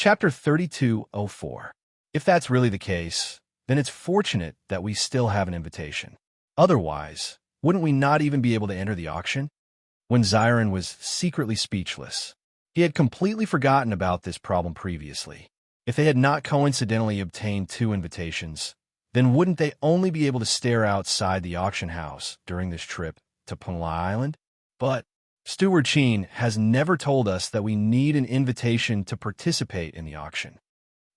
Chapter 3204. If that's really the case, then it's fortunate that we still have an invitation. Otherwise, wouldn't we not even be able to enter the auction? When Zyron was secretly speechless, he had completely forgotten about this problem previously. If they had not coincidentally obtained 2 invitations, then wouldn't they only be able to stare outside the auction house during this trip to Punla Island? But Steward Cheen has never told us that we need an invitation to participate in the auction.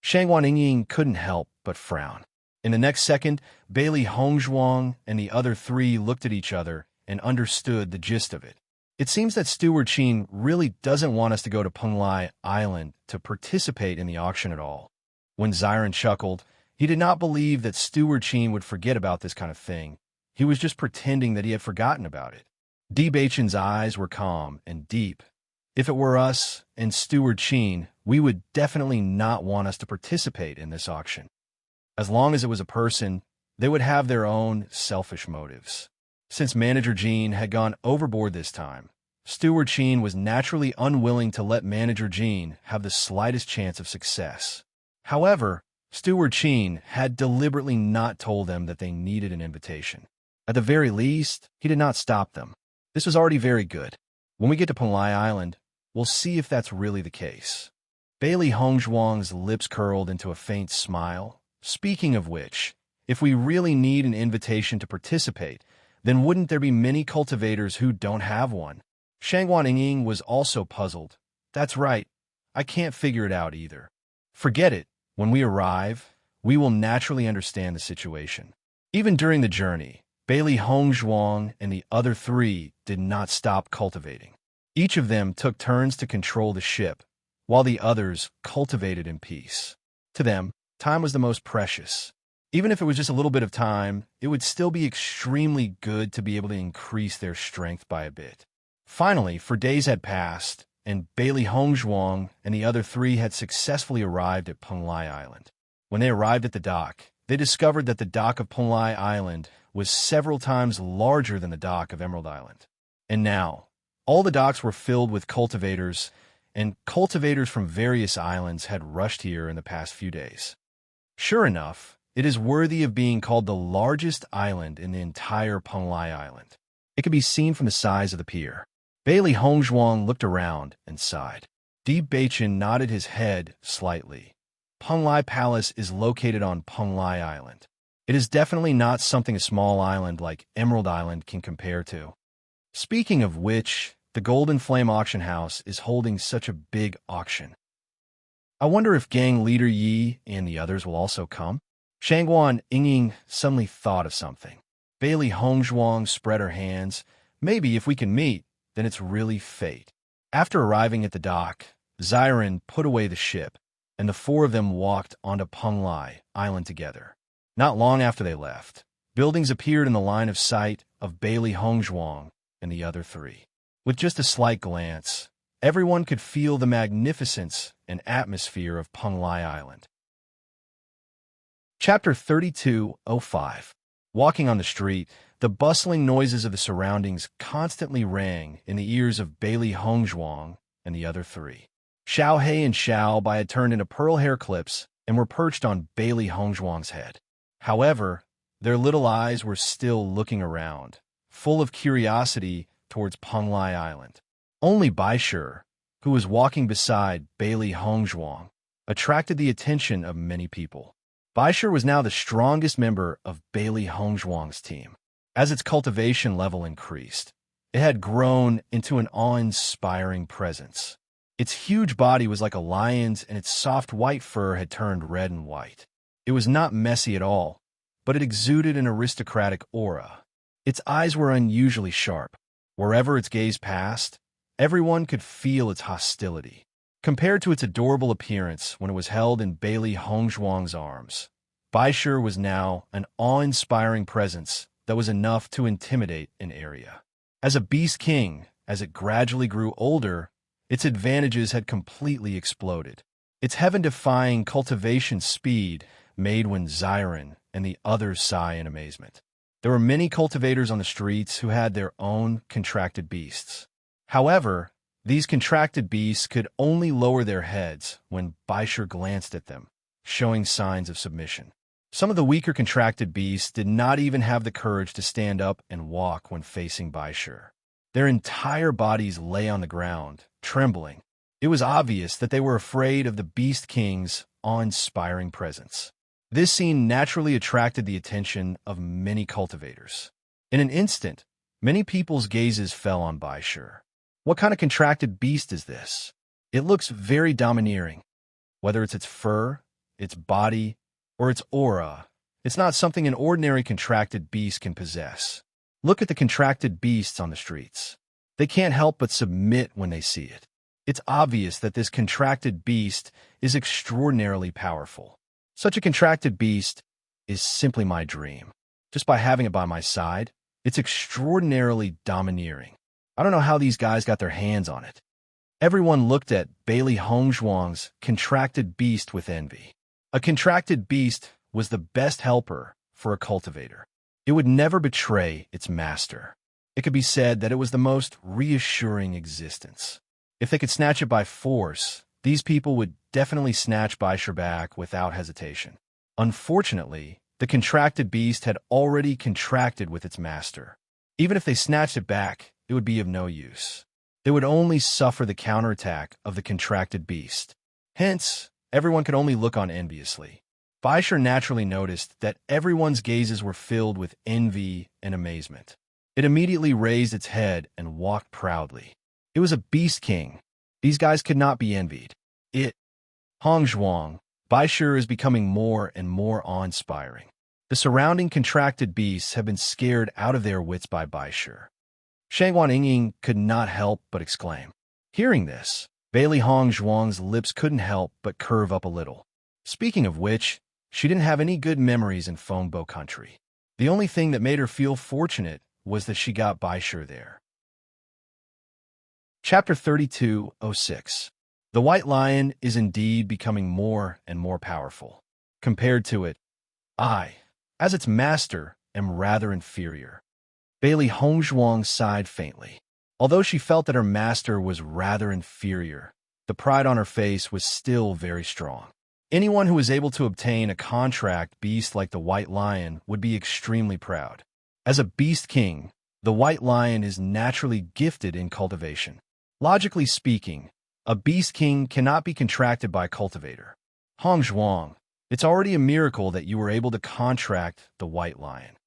Shangwan Yingying couldn't help but frown. In the next second, Bailey Hongzhuang and the other 3 looked at each other and understood the gist of it. It seems that Steward Cheen really doesn't want us to go to Punlai Island to participate in the auction at all. When Zyron chuckled, he did not believe that Steward Cheen would forget about this kind of thing. He was just pretending that he had forgotten about it. Bewitching's eyes were calm and deep. If it were us and Steward Cheen, we would definitely not want us to participate in this auction. As long as it was a person, they would have their own selfish motives. Since Manager Jean had gone overboard this time, Steward Cheen was naturally unwilling to let Manager Jean have the slightest chance of success. However, Steward Cheen had deliberately not told them that they needed an invitation. At the very least, he did not stop them. This was already very good. When we get to Punlai Island, we'll see if that's really the case. Bailey Hongzhuang's lips curled into a faint smile. Speaking of which, if we really need an invitation to participate, then wouldn't there be many cultivators who don't have one? Shangwan Yingying was also puzzled. That's right, I can't figure it out either. Forget it. When we arrive, we will naturally understand the situation. Even during the journey, Bailey Hongzhuang and the other 3 did not stop cultivating. Each of them took turns to control the ship, while the others cultivated in peace. To them, time was the most precious. Even if it was just a little bit of time, it would still be extremely good to be able to increase their strength by a bit. Finally, for days had passed, and Bailey Hongzhuang and the other 3 had successfully arrived at Punlai Island. When they arrived at the dock, they discovered that the dock of Punlai Island was several times larger than the dock of Emerald Island. And now, all the docks were filled with cultivators, and cultivators from various islands had rushed here in the past few days. Sure enough, it is worthy of being called the largest island in the entire Punlai Island. It can be seen from the size of the pier. Bailey Hongzhuang looked around and sighed. Bewitching nodded his head slightly. Punlai Palace is located on Punlai Island. It is definitely not something a small island like Emerald Island can compare to. Speaking of which, the Golden Flame Auction House is holding such a big auction. I wonder if Gang Leader Yi and the others will also come? Shangwan Yingying suddenly thought of something. Bailey Hongzhuang spread her hands. Maybe if we can meet, then it's really fate. After arriving at the dock, Zyron put away the ship, and the 4 of them walked onto Punlai Island together. Not long after they left, buildings appeared in the line of sight of Bailey Hongzhuang and the other 3. With just a slight glance, everyone could feel the magnificence and atmosphere of Punlai Island. Chapter 3205. Walking on the street, the bustling noises of the surroundings constantly rang in the ears of Bailey Hongzhuang and the other 3. Xiao He and Xiao Bai had turned into pearl hair clips and were perched on Bailey Hongzhuang's head. However, their little eyes were still looking around, full of curiosity towards Punlai Island. Only Baishur, who was walking beside Bailey Hongzhuang, attracted the attention of many people. Baishur was now the strongest member of Bailey Hongzhuang's team. As its cultivation level increased, it had grown into an awe-inspiring presence. Its huge body was like a lion's, and its soft white fur had turned red and white. It was not messy at all, but it exuded an aristocratic aura. Its eyes were unusually sharp. Wherever its gaze passed, everyone could feel its hostility. Compared to its adorable appearance when it was held in Bailey Hongzhuang's arms, Baishur was now an awe-inspiring presence that was enough to intimidate an area. As a beast king, as it gradually grew older, its advantages had completely exploded. Its heaven-defying cultivation speed made when Zyron and the others sigh in amazement. There were many cultivators on the streets who had their own contracted beasts. However, These contracted beasts could only lower their heads when Baishur glanced at them, showing signs of submission. Some of the weaker contracted beasts did not even have the courage to stand up and walk when facing Baishur. Their entire bodies lay on the ground, trembling. It was obvious that they were afraid of the Beast King's awe-inspiring presence. This scene naturally attracted the attention of many cultivators. In an instant, many people's gazes fell on Baishur. What kind of contracted beast is this? It looks very domineering. Whether it's its fur, its body, or its aura, it's not something an ordinary contracted beast can possess. Look at the contracted beasts on the streets. They can't help but submit when they see it. It's obvious that this contracted beast is extraordinarily powerful. Such a contracted beast is simply my dream. Just by having it by my side, it's extraordinarily domineering. I don't know how these guys got their hands on it. Everyone looked at Bailey Hongzhuang's contracted beast with envy. A contracted beast was the best helper for a cultivator. It would never betray its master. It could be said that it was the most reassuring existence. If they could snatch it by force, these people would definitely snatch Baishur back without hesitation. Unfortunately, the contracted beast had already contracted with its master. Even if they snatched it back, it would be of no use. They would only suffer the counterattack of the contracted beast. Hence, everyone could only look on enviously. Baishur naturally noticed that everyone's gazes were filled with envy and amazement. It immediately raised its head and walked proudly. It was a beast king. These guys could not be envied. Hongzhuang, Baishur is becoming more and more awe-inspiring. The surrounding contracted beasts have been scared out of their wits by Baishur. Shangguan Yingying could not help but exclaim. Hearing this, Bailey Hongzhuang's lips couldn't help but curve up a little. Speaking of which, she didn't have any good memories in Fengbo country. The only thing that made her feel fortunate was that she got Baishur there. Chapter 32:06. The White Lion is indeed becoming more and more powerful. Compared to it, I, as its master, am rather inferior. Bailey Hongzhuang sighed faintly. Although she felt that her master was rather inferior, the pride on her face was still very strong. Anyone who was able to obtain a contract beast like the White Lion would be extremely proud. As a beast king, the White Lion is naturally gifted in cultivation. Logically speaking, a beast king cannot be contracted by a cultivator. Hongzhuang, it's already a miracle that you were able to contract the White Lion.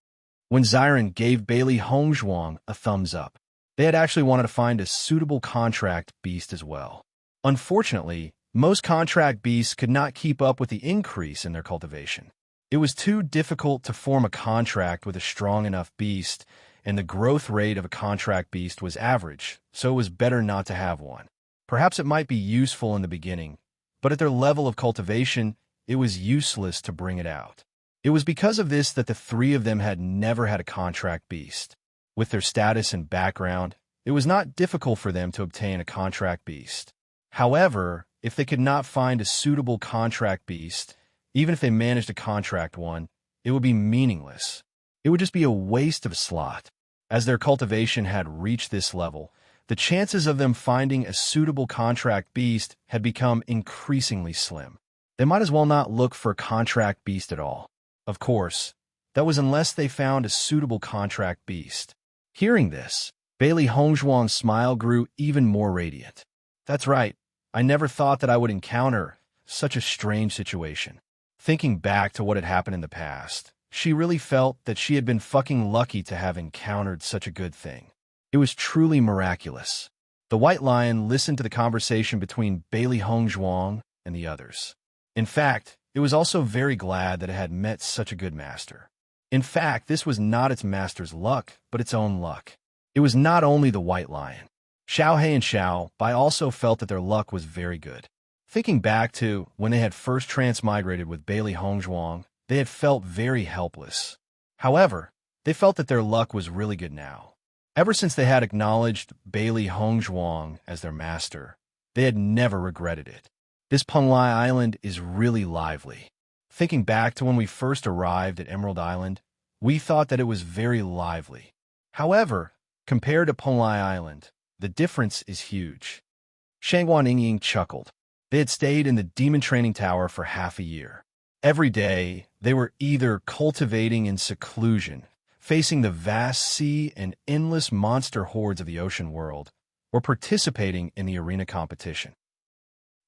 When Xiren gave Bailey Hongzhuang a thumbs up, they had actually wanted to find a suitable contract beast as well. Unfortunately, most contract beasts could not keep up with the increase in their cultivation. It was too difficult to form a contract with a strong enough beast, and the growth rate of a contract beast was average, so it was better not to have one. Perhaps it might be useful in the beginning, but at their level of cultivation, it was useless to bring it out. It was because of this that the three of them had never had a contract beast. With their status and background, it was not difficult for them to obtain a contract beast. However, if they could not find a suitable contract beast, even if they managed to contract one, it would be meaningless. It would just be a waste of a slot. As their cultivation had reached this level, the chances of them finding a suitable contract beast had become increasingly slim. They might as well not look for a contract beast at all. Of course, that was unless they found a suitable contract beast. Hearing this, Bailey Hongzhuang's smile grew even more radiant. That's right, I never thought that I would encounter such a strange situation. Thinking back to what had happened in the past, she really felt that she had been fucking lucky to have encountered such a good thing. It was truly miraculous. The White Lion listened to the conversation between Bailey Hongzhuang and the others. In fact, it was also very glad that it had met such a good master. In fact, this was not its master's luck, but its own luck. It was not only the White Lion. Xiao He and Xiao Bai also felt that their luck was very good. Thinking back to when they had first transmigrated with Bailey Hongzhuang, they had felt very helpless. However, they felt that their luck was really good now. Ever since they had acknowledged Bailey Hongzhuang as their master, they had never regretted it. This Penglai Island is really lively. Thinking back to when we first arrived at Emerald Island, we thought that it was very lively. However, compared to Penglai Island, the difference is huge. Shangguan Yingying chuckled. They had stayed in the demon training tower for half a year. Every day, they were either cultivating in seclusion, facing the vast sea and endless monster hordes of the ocean world, or participating in the arena competition.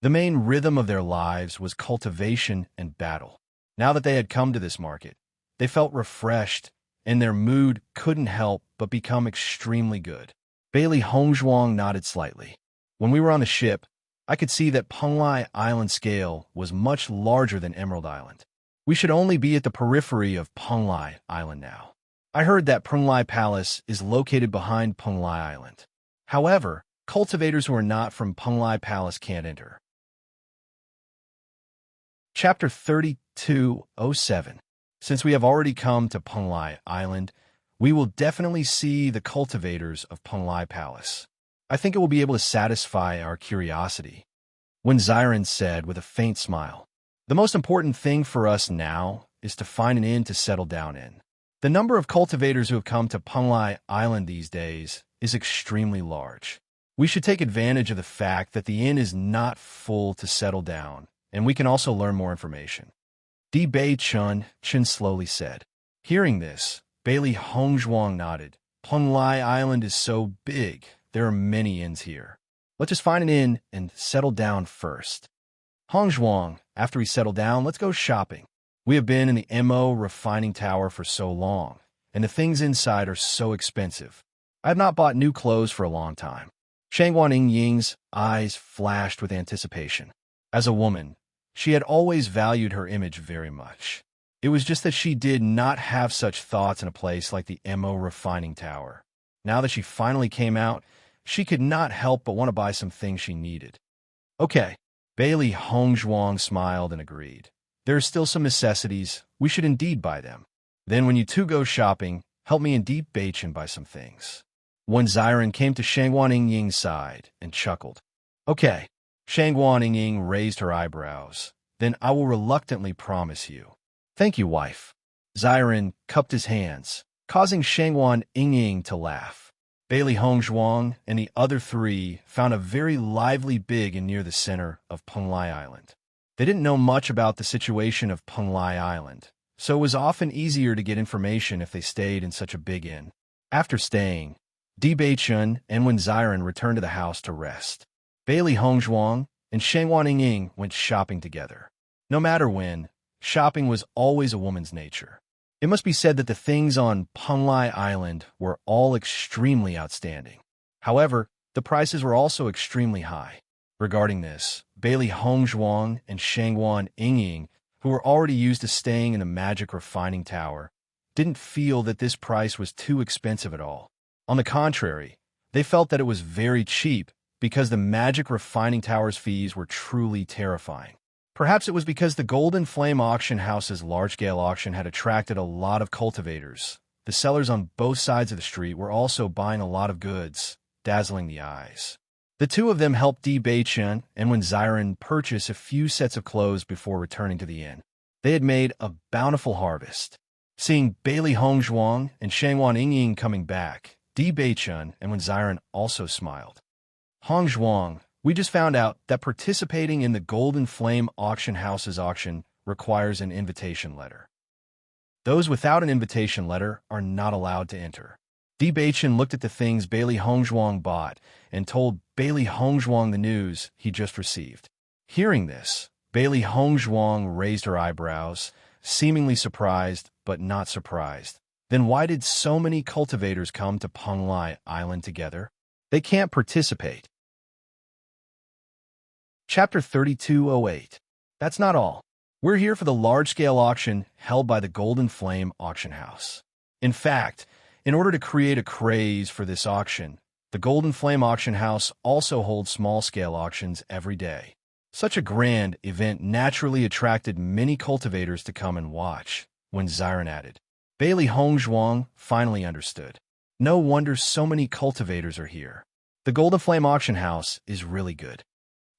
The main rhythm of their lives was cultivation and battle. Now that they had come to this market, they felt refreshed, and their mood couldn't help but become extremely good. Bailey Hongzhuang nodded slightly. When we were on the ship, I could see that Penglai Island scale was much larger than Emerald Island. We should only be at the periphery of Penglai Island now. I heard that Penglai Palace is located behind Penglai Island. However, cultivators who are not from Penglai Palace can't enter. Chapter 3207. Since we have already come to Penglai Island, we will definitely see the cultivators of Penglai Palace. I think it will be able to satisfy our curiosity. When Xiren said with a faint smile, the most important thing for us now is to find an inn to settle down in. The number of cultivators who have come to Penglai Island these days is extremely large. We should take advantage of the fact that the inn is not full to settle down, and we can also learn more information. Di Bei Chun slowly said. Hearing this, Bailey Hongzhuang nodded. Penglai Island is so big, there are many inns here. Let's just find an inn and settle down first. Hongzhuang, after we settle down, let's go shopping. We have been in the MO refining tower for so long, and the things inside are so expensive. I have not bought new clothes for a long time. Shangguan Yingying's eyes flashed with anticipation. As a woman, she had always valued her image very much. It was just that she did not have such thoughts in a place like the MO refining tower. Now that she finally came out, she could not help but want to buy some things she needed. Okay, Bailey Hongzhuang smiled and agreed. There are still some necessities. We should indeed buy them. Then when you two go shopping, help me and Di Bei Chun buy some things. When Xiren came to Shangguan Yingying's side and chuckled. Okay, Shangguan Yingying raised her eyebrows. Then I will reluctantly promise you. Thank you, wife. Xiren cupped his hands, causing Shangguan Yingying to laugh. Bailey Hongzhuang and the other three found a very lively big inn near the center of Penglai Island. They didn't know much about the situation of Penglai Island, so it was often easier to get information if they stayed in such a big inn. After staying, Di Bei Chun and Wen Xiren returned to the house to rest. Bailey Hongzhuang and Shangguan Yingying went shopping together. No matter when, shopping was always a woman's nature. It must be said that the things on Penglai Island were all extremely outstanding. However, the prices were also extremely high. Regarding this, Bailey Hongzhuang and Shangguan Yingying, who were already used to staying in the magic refining tower, didn't feel that this price was too expensive at all. On the contrary, they felt that it was very cheap because the magic refining tower's fees were truly terrifying. Perhaps it was because the Golden Flame Auction House's large-scale auction had attracted a lot of cultivators. The sellers on both sides of the street were also buying a lot of goods, dazzling the eyes. The two of them helped Di Bei Chun and Wen Xiren purchase a few sets of clothes before returning to the inn. They had made a bountiful harvest. Seeing Bailey Hongzhuang and Shangguan Yingying coming back, Di Bei Chun and Wen Xiren also smiled. Hongzhuang, we just found out that participating in the Golden Flame Auction House's auction requires an invitation letter. Those without an invitation letter are not allowed to enter. Di Bei Chun looked at the things Bailey Hongzhuang bought and told Bailey Hongzhuang the news he just received. Hearing this, Bailey Hongzhuang raised her eyebrows, seemingly surprised but not surprised. Then why did so many cultivators come to Penglai Island together? They can't participate. Chapter 3208. That's not all. We're here for the large-scale auction held by the Golden Flame Auction House. In fact, in order to create a craze for this auction, the Golden Flame Auction House also holds small-scale auctions every day. Such a grand event naturally attracted many cultivators to come and watch, when Xiren added. Bailey Hongzhuang finally understood. No wonder so many cultivators are here. The Golden Flame Auction House is really good.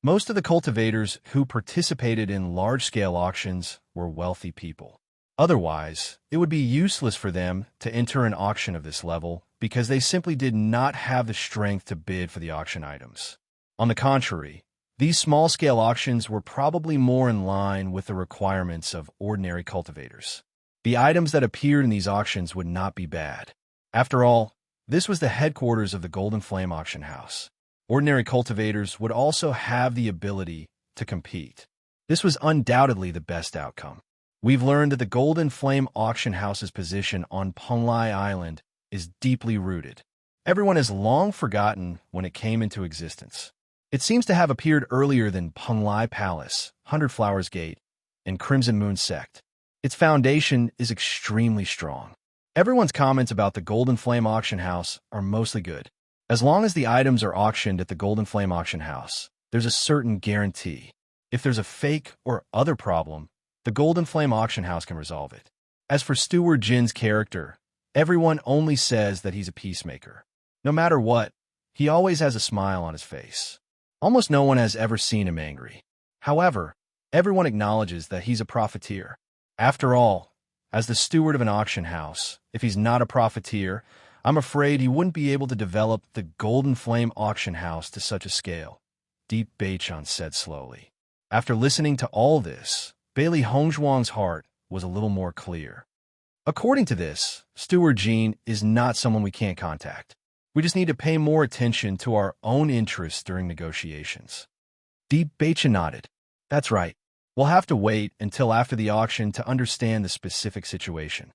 Most of the cultivators who participated in large-scale auctions were wealthy people. Otherwise, it would be useless for them to enter an auction of this level because they simply did not have the strength to bid for the auction items. On the contrary, these small-scale auctions were probably more in line with the requirements of ordinary cultivators. The items that appeared in these auctions would not be bad. After all, this was the headquarters of the Golden Flame Auction House. Ordinary cultivators would also have the ability to compete. This was undoubtedly the best outcome. We've learned that the Golden Flame Auction House's position on Punglai Island is deeply rooted. Everyone has long forgotten when it came into existence. It seems to have appeared earlier than Punglai Palace, Hundred Flowers Gate, and Crimson Moon Sect. Its foundation is extremely strong. Everyone's comments about the Golden Flame Auction House are mostly good. As long as the items are auctioned at the Golden Flame Auction House, there's a certain guarantee. If there's a fake or other problem, the Golden Flame Auction House can resolve it. As for Steward Jin's character, everyone only says that he's a peacemaker. No matter what, he always has a smile on his face. Almost no one has ever seen him angry. However, everyone acknowledges that he's a profiteer. After all, as the steward of an auction house, if he's not a profiteer, I'm afraid he wouldn't be able to develop the Golden Flame Auction House to such a scale, Deep Beichan said slowly. After listening to all this, Bailey Hongzhuang's heart was a little more clear. According to this, Steward Jin is not someone we can't contact. We just need to pay more attention to our own interests during negotiations. Deep Beichan nodded. That's right. We'll have to wait until after the auction to understand the specific situation.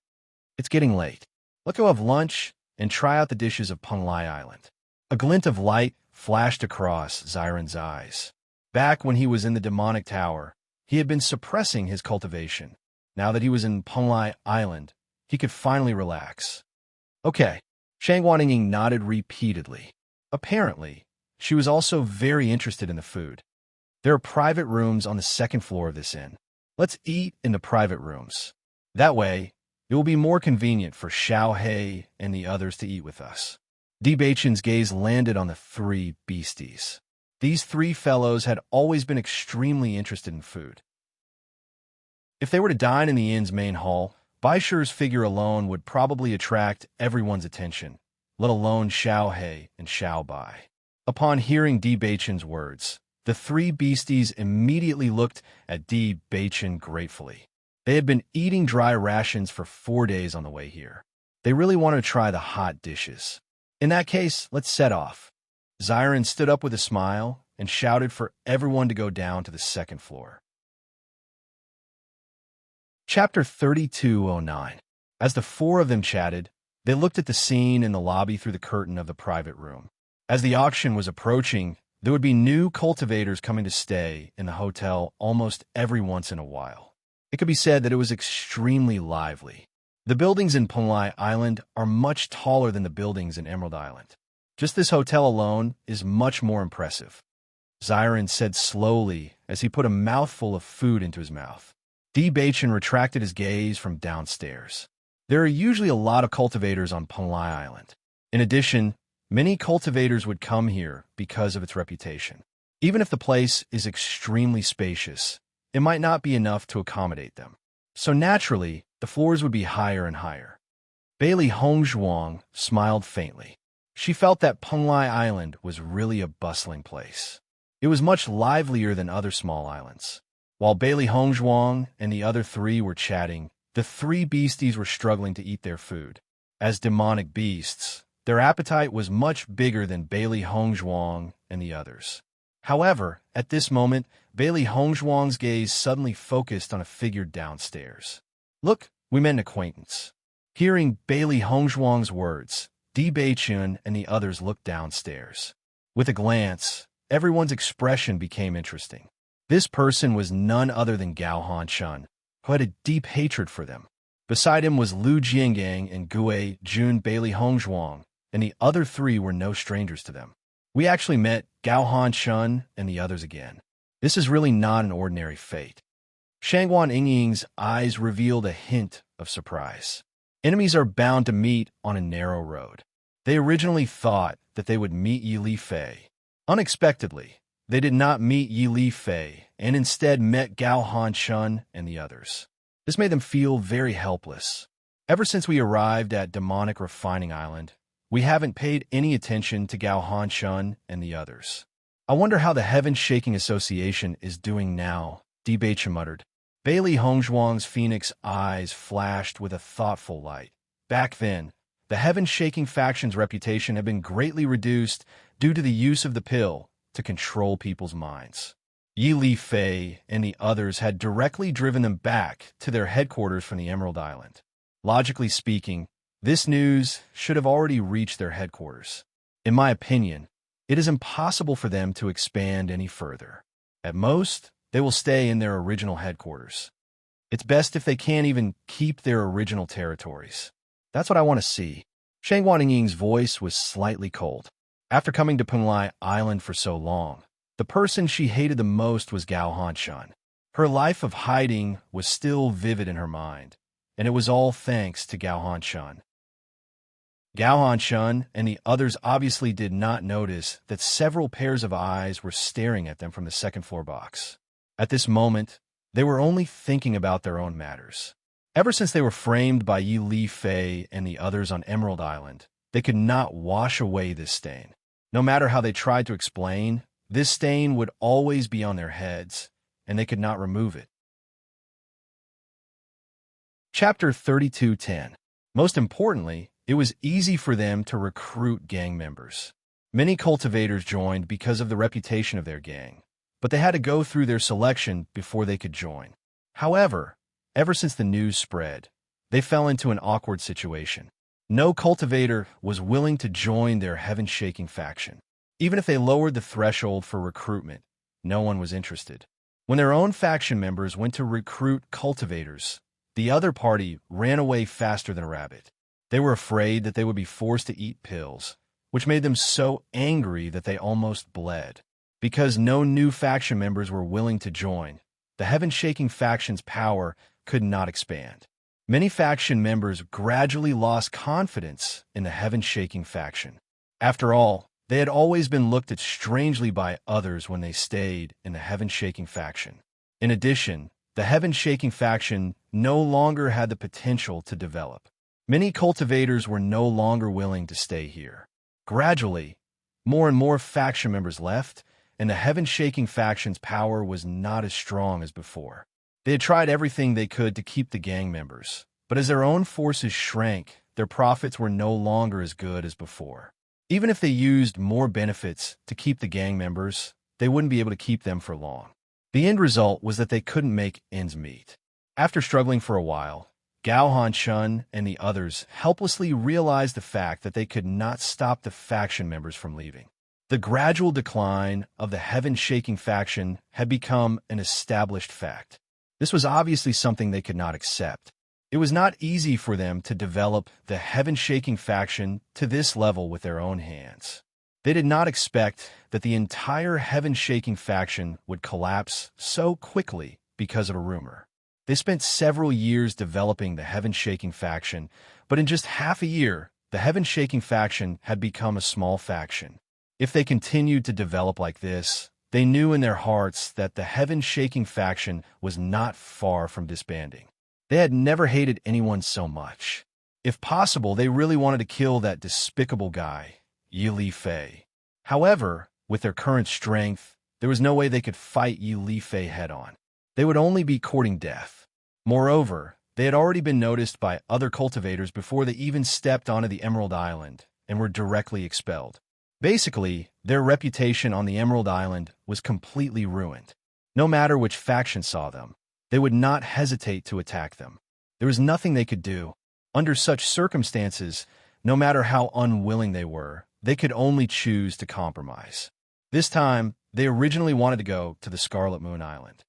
It's getting late. Let's go have lunch and try out the dishes of Punglai Island. A glint of light flashed across Xiren's eyes. Back when he was in the demonic tower, he had been suppressing his cultivation. Now that he was in Punglai Island, he could finally relax. Okay. Shangguan Ying nodded repeatedly. Apparently, she was also very interested in the food. There are private rooms on the second floor of this inn. Let's eat in the private rooms. That way, it will be more convenient for Xiao He and the others to eat with us. Di Beichan's gaze landed on the three beasties. These three fellows had always been extremely interested in food. If they were to dine in the inn's main hall, Baishur's figure alone would probably attract everyone's attention, let alone Xiao He and Xiao Bai. Upon hearing Di Beichan's words, the three beasties immediately looked at Di Beichan gratefully. They had been eating dry rations for 4 days on the way here. They really wanted to try the hot dishes. In that case, let's set off. Xiren stood up with a smile and shouted for everyone to go down to the second floor. Chapter 3209. As the four of them chatted, they looked at the scene in the lobby through the curtain of the private room. As the auction was approaching, there would be new cultivators coming to stay in the hotel almost every once in a while. It could be said that it was extremely lively. The buildings in Punglai Island are much taller than the buildings in Emerald Island. Just this hotel alone is much more impressive. Xiren said slowly as he put a mouthful of food into his mouth. Di Beichan retracted his gaze from downstairs. There are usually a lot of cultivators on Punglai Island. In addition, many cultivators would come here because of its reputation. Even if the place is extremely spacious, it might not be enough to accommodate them. So naturally, the floors would be higher and higher. Bailey Hongzhuang smiled faintly. She felt that Punglai Island was really a bustling place. It was much livelier than other small islands. While Bailey Hongzhuang and the other three were chatting, the three beasties were struggling to eat their food. As demonic beasts, their appetite was much bigger than Bailey Hongzhuang and the others. However, at this moment, Bailey Hongzhuang's gaze suddenly focused on a figure downstairs. Look, we met an acquaintance. Hearing Bailey Hongzhuang's words, Di Beichan and the others looked downstairs. With a glance, everyone's expression became interesting. This person was none other than Gao Han-shun, who had a deep hatred for them. Beside him was Lu Jiangang and Gue Jun Bailey Hongzhuang, and the other three were no strangers to them. We actually met Gao Han-shun and the others again. This is really not an ordinary fate. Shangguan Yingying's eyes revealed a hint of surprise. Enemies are bound to meet on a narrow road. They originally thought that they would meet Yi Li Fei. Unexpectedly, they did not meet Yi Li Fei, and instead met Gao Han-shun and the others. This made them feel very helpless. Ever since we arrived at Demonic Refining Island, we haven't paid any attention to Gao Han-shun and the others. I wonder how the Heaven-Shaking Association is doing now, Bewitching muttered. Bailey Hongzhuang's phoenix eyes flashed with a thoughtful light. Back then, the Heaven-Shaking faction's reputation had been greatly reduced due to the use of the pill to control people's minds. Yi Li Fei and the others had directly driven them back to their headquarters from the Emerald Island. Logically speaking, this news should have already reached their headquarters. In my opinion, it is impossible for them to expand any further. At most, they will stay in their original headquarters. It's best if they can't even keep their original territories. That's what I want to see. Shang Guanying's voice was slightly cold. After coming to Penglai Island for so long, the person she hated the most was Gao Hanshun. Her life of hiding was still vivid in her mind, and it was all thanks to Gao Hanshun. Gao Hanshun and the others obviously did not notice that several pairs of eyes were staring at them from the second-floor box. At this moment, they were only thinking about their own matters. Ever since they were framed by Yi Li Fei and the others on Emerald Island, they could not wash away this stain. No matter how they tried to explain, this stain would always be on their heads, and they could not remove it. Chapter 32:10. Most importantly, it was easy for them to recruit gang members. Many cultivators joined because of the reputation of their gang, but they had to go through their selection before they could join. However, ever since the news spread, they fell into an awkward situation. No cultivator was willing to join their Heaven-Shaking faction. Even if they lowered the threshold for recruitment, no one was interested. When their own faction members went to recruit cultivators, the other party ran away faster than a rabbit. They were afraid that they would be forced to eat pills, which made them so angry that they almost bled. Because no new faction members were willing to join, the Heaven-Shaking faction's power could not expand. Many faction members gradually lost confidence in the Heaven-Shaking faction. After all, they had always been looked at strangely by others when they stayed in the Heaven-Shaking faction. In addition, the Heaven-Shaking faction no longer had the potential to develop. Many cultivators were no longer willing to stay here. Gradually, more and more faction members left, and the Heaven-Shaking faction's power was not as strong as before. They had tried everything they could to keep the gang members, but as their own forces shrank, their profits were no longer as good as before. Even if they used more benefits to keep the gang members, they wouldn't be able to keep them for long. The end result was that they couldn't make ends meet. After struggling for a while, Gao Hanshun and the others helplessly realized the fact that they could not stop the faction members from leaving. The gradual decline of the Heaven-Shaking faction had become an established fact. This was obviously something they could not accept. It was not easy for them to develop the Heaven-Shaking faction to this level with their own hands. They did not expect that the entire Heaven-Shaking faction would collapse so quickly because of a rumor. They spent several years developing the Heaven-Shaking faction, but in just half a year, the Heaven-Shaking faction had become a small faction. If they continued to develop like this, they knew in their hearts that the Heaven-Shaking faction was not far from disbanding. They had never hated anyone so much. If possible, they really wanted to kill that despicable guy, Yi Li Fei. However, with their current strength, there was no way they could fight Yi Li Fei head-on. They would only be courting death. Moreover, they had already been noticed by other cultivators before they even stepped onto the Emerald Island and were directly expelled. Basically, their reputation on the Emerald Island was completely ruined. No matter which faction saw them, they would not hesitate to attack them. There was nothing they could do. Under such circumstances, no matter how unwilling they could only choose to compromise. This time, they originally wanted to go to the Scarlet Moon Island.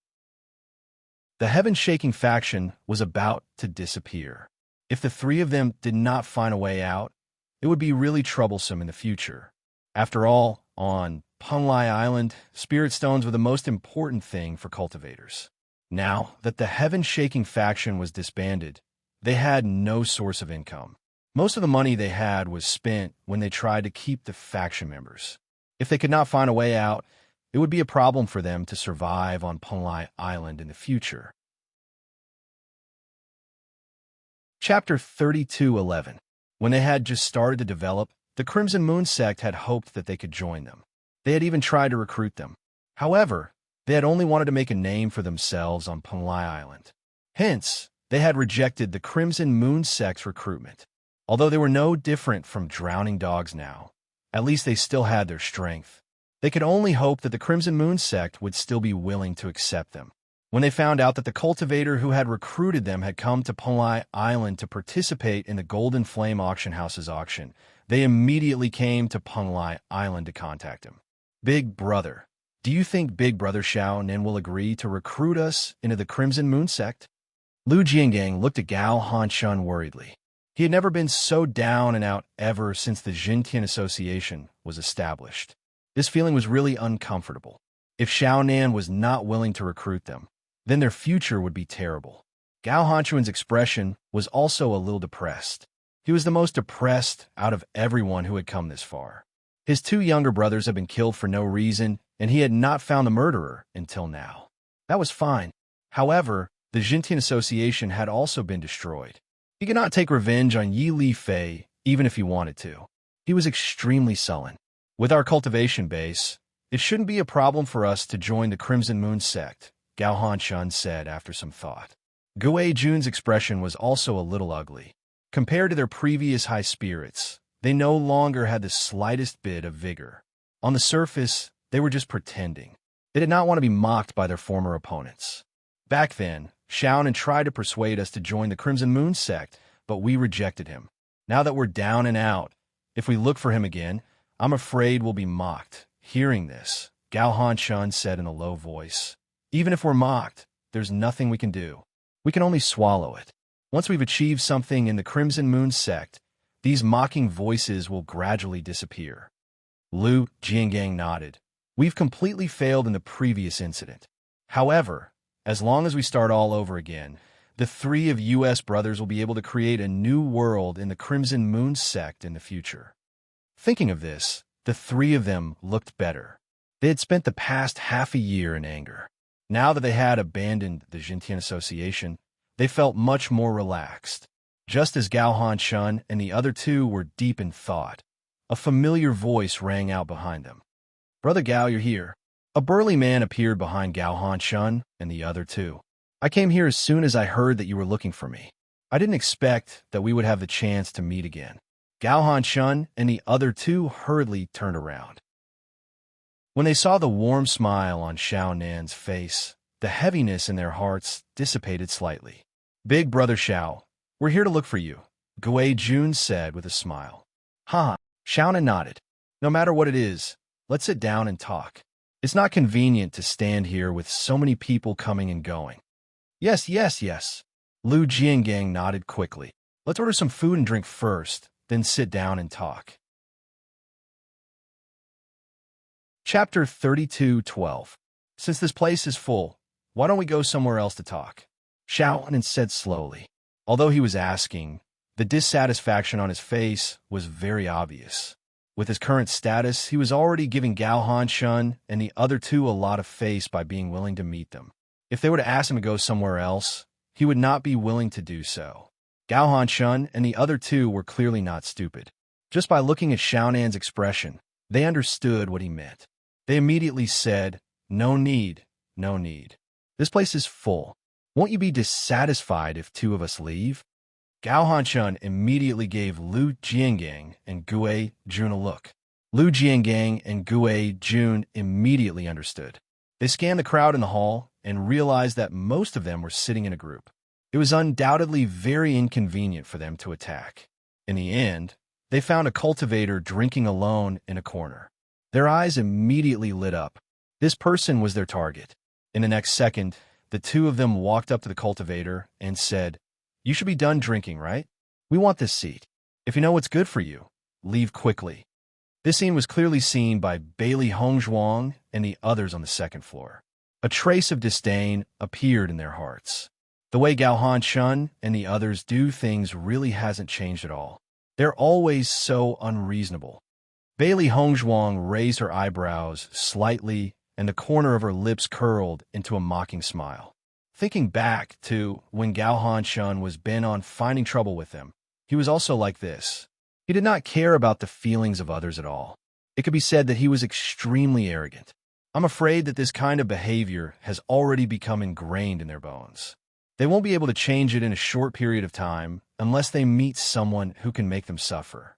The Heaven-Shaking faction was about to disappear. If the three of them did not find a way out, it would be really troublesome in the future. After all, on Penglai Island, spirit stones were the most important thing for cultivators. Now that the Heaven-Shaking faction was disbanded, they had no source of income. Most of the money they had was spent when they tried to keep the faction members. If they could not find a way out, it would be a problem for them to survive on Penglai Island in the future. Chapter 32:11. When they had just started to develop, the Crimson Moon sect had hoped that they could join them. They had even tried to recruit them. However, they had only wanted to make a name for themselves on Punlai Island. Hence, they had rejected the Crimson Moon sect's recruitment. Although they were no different from drowning dogs now, at least they still had their strength. They could only hope that the Crimson Moon sect would still be willing to accept them. When they found out that the cultivator who had recruited them had come to Punlai Island to participate in the Golden Flame Auction House's auction, they immediately came to Punlai Island to contact him. Big Brother, do you think Big Brother Xiao Nin will agree to recruit us into the Crimson Moon sect? Lu Jiangang looked at Gao Hanshun worriedly. He had never been so down and out ever since the Jintian Association was established. This feeling was really uncomfortable. If Xiao Nan was not willing to recruit them, then their future would be terrible. Gao Hanshun's expression was also a little depressed. He was the most depressed out of everyone who had come this far. His two younger brothers had been killed for no reason, and he had not found the murderer until now. That was fine. However, the Jintian Association had also been destroyed. He could not take revenge on Yi Li Fei, even if he wanted to. He was extremely sullen. With our cultivation base, it shouldn't be a problem for us to join the Crimson Moon sect, Gao Hanshun said after some thought. Gue Jun's expression was also a little ugly. Compared to their previous high spirits, they no longer had the slightest bit of vigor. On the surface, they were just pretending. They did not want to be mocked by their former opponents. Back then, Xiaonan tried to persuade us to join the Crimson Moon sect, but we rejected him. Now that we're down and out, if we look for him again, I'm afraid we'll be mocked. Hearing this, Gao Hanshun said in a low voice, even if we're mocked, there's nothing we can do. We can only swallow it. Once we've achieved something in the Crimson Moon sect, these mocking voices will gradually disappear. Lu Jiangang nodded. We've completely failed in the previous incident. However, as long as we start all over again, the three of U.S. brothers will be able to create a new world in the Crimson Moon sect in the future. Thinking of this, the three of them looked better. They had spent the past half a year in anger. Now that they had abandoned the Jintian Association, they felt much more relaxed. Just as Gao Hanshun and the other two were deep in thought, a familiar voice rang out behind them. Brother Gao, you're here. A burly man appeared behind Gao Hanshun and the other two. I came here as soon as I heard that you were looking for me. I didn't expect that we would have the chance to meet again. Gao Hanshun and the other two hurriedly turned around. When they saw the warm smile on Xiao Nan's face, the heaviness in their hearts dissipated slightly. Big Brother Xiao, we're here to look for you, Gue Jun said with a smile. Ha! Xiao Nan nodded. No matter what it is, let's sit down and talk. It's not convenient to stand here with so many people coming and going. Yes. Lu Jiangang nodded quickly. Let's order some food and drink first, then sit down and talk. Chapter 32:12. Since this place is full, why don't we go somewhere else to talk? Xiaonan said slowly. Although he was asking, the dissatisfaction on his face was very obvious. With his current status, he was already giving Gao Hanshun and the other two a lot of face by being willing to meet them. If they were to ask him to go somewhere else, he would not be willing to do so. Gao Hanshun and the other two were clearly not stupid. Just by looking at Xiaonan's expression, they understood what he meant. They immediately said, no need. This place is full. Won't you be dissatisfied if two of us leave? Gao Hanshun immediately gave Lu Jiangang and Gue Jun a look. Lu Jiangang and Gue Jun immediately understood. They scanned the crowd in the hall and realized that most of them were sitting in a group. It was undoubtedly very inconvenient for them to attack. In the end, they found a cultivator drinking alone in a corner. Their eyes immediately lit up. This person was their target. In the next second, the two of them walked up to the cultivator and said, you should be done drinking, right? We want this seat. If you know what's good for you, leave quickly. This scene was clearly seen by Bailey Hongzhuang and the others on the second floor. A trace of disdain appeared in their hearts. The way Gao Hanshun and the others do things really hasn't changed at all. They're always so unreasonable. Bailey Hongzhuang raised her eyebrows slightly and the corner of her lips curled into a mocking smile. Thinking back to when Gao Hanshun was bent on finding trouble with them, he was also like this. He did not care about the feelings of others at all. It could be said that he was extremely arrogant. I'm afraid that this kind of behavior has already become ingrained in their bones. They won't be able to change it in a short period of time unless they meet someone who can make them suffer.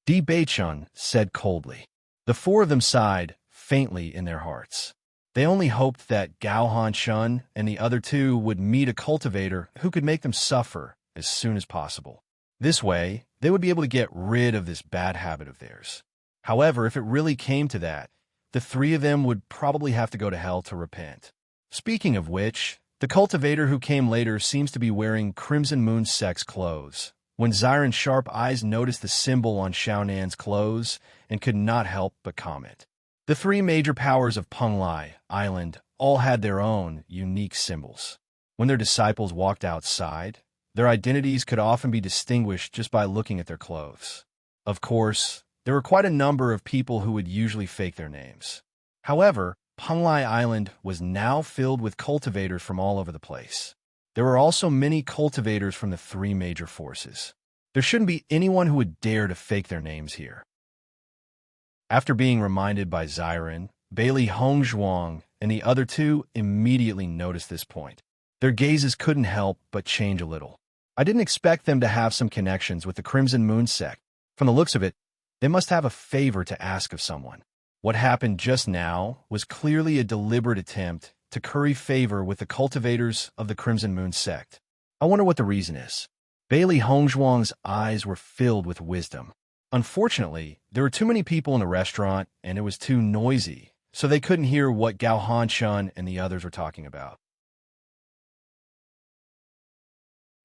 Bewitching said coldly. The four of them sighed faintly in their hearts. They only hoped that Gao Han and the other two would meet a cultivator who could make them suffer as soon as possible. This way, they would be able to get rid of this bad habit of theirs. However, if it really came to that, the three of them would probably have to go to hell to repent. Speaking of which, the cultivator who came later seems to be wearing Crimson Moon sex clothes. When Xiren's sharp eyes noticed the symbol on Xiaonan's clothes and could not help but comment. The three major powers of Penglai Island all had their own unique symbols. When their disciples walked outside, their identities could often be distinguished just by looking at their clothes. Of course, there were quite a number of people who would usually fake their names. However, Penglai Island was now filled with cultivators from all over the place. There were also many cultivators from the three major forces. There shouldn't be anyone who would dare to fake their names here. After being reminded by Xiren, Bailey Hongzhuang and the other two immediately noticed this point. Their gazes couldn't help but change a little. I didn't expect them to have some connections with the Crimson Moon sect. From the looks of it, they must have a favor to ask of someone. What happened just now was clearly a deliberate attempt to curry favor with the cultivators of the Crimson Moon sect. I wonder what the reason is. Bailey Hongzhuang's eyes were filled with wisdom. Unfortunately, there were too many people in the restaurant and it was too noisy, so they couldn't hear what Gao Han and the others were talking about.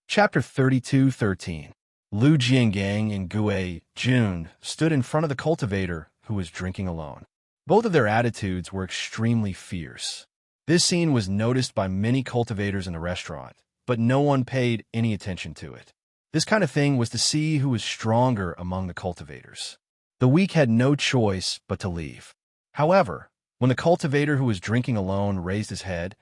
Chapter 32:13. Lu Jiangang and Gue Jun stood in front of the cultivator who was drinking alone. Both of their attitudes were extremely fierce. This scene was noticed by many cultivators in the restaurant, but no one paid any attention to it. This kind of thing was to see who was stronger among the cultivators. The weak had no choice but to leave. However, when the cultivator who was drinking alone raised his head,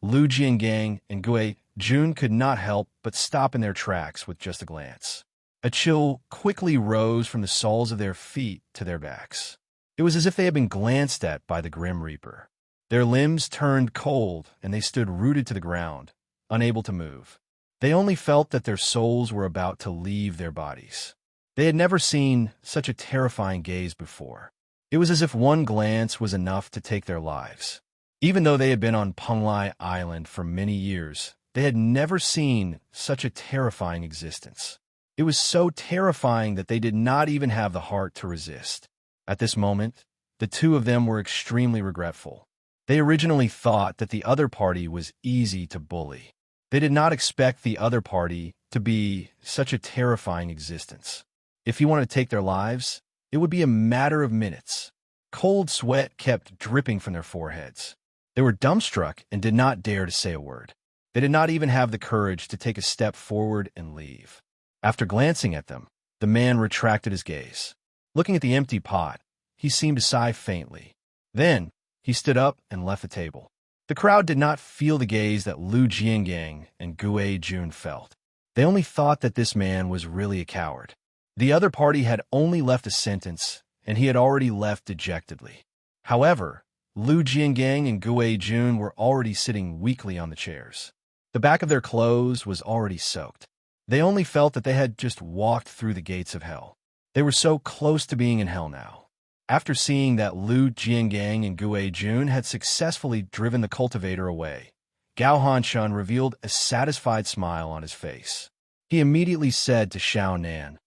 Lu Jiangang and Gue Jun could not help but stop in their tracks with just a glance. A chill quickly rose from the soles of their feet to their backs. It was as if they had been glanced at by the Grim Reaper. Their limbs turned cold, and they stood rooted to the ground, unable to move. They only felt that their souls were about to leave their bodies. They had never seen such a terrifying gaze before. It was as if one glance was enough to take their lives. Even though they had been on Penglai Island for many years, they had never seen such a terrifying existence. It was so terrifying that they did not even have the heart to resist. At this moment, the two of them were extremely regretful. They originally thought that the other party was easy to bully. They did not expect the other party to be such a terrifying existence. If he wanted to take their lives, it would be a matter of minutes. Cold sweat kept dripping from their foreheads. They were dumbstruck and did not dare to say a word. They did not even have the courage to take a step forward and leave. After glancing at them, the man retracted his gaze. Looking at the empty pot, he seemed to sigh faintly. Then, he stood up and left the table. The crowd did not feel the gaze that Lu Jiangang and Gue Jun felt. They only thought that this man was really a coward. The other party had only left a sentence, and he had already left dejectedly. However, Lu Jiangang and Gue Jun were already sitting weakly on the chairs. The back of their clothes was already soaked. They only felt that they had just walked through the gates of hell. They were so close to being in hell now. After seeing that Lu Jiangang and Gue Jun had successfully driven the cultivator away, Gao Han revealed a satisfied smile on his face. He immediately said to Xiaonan,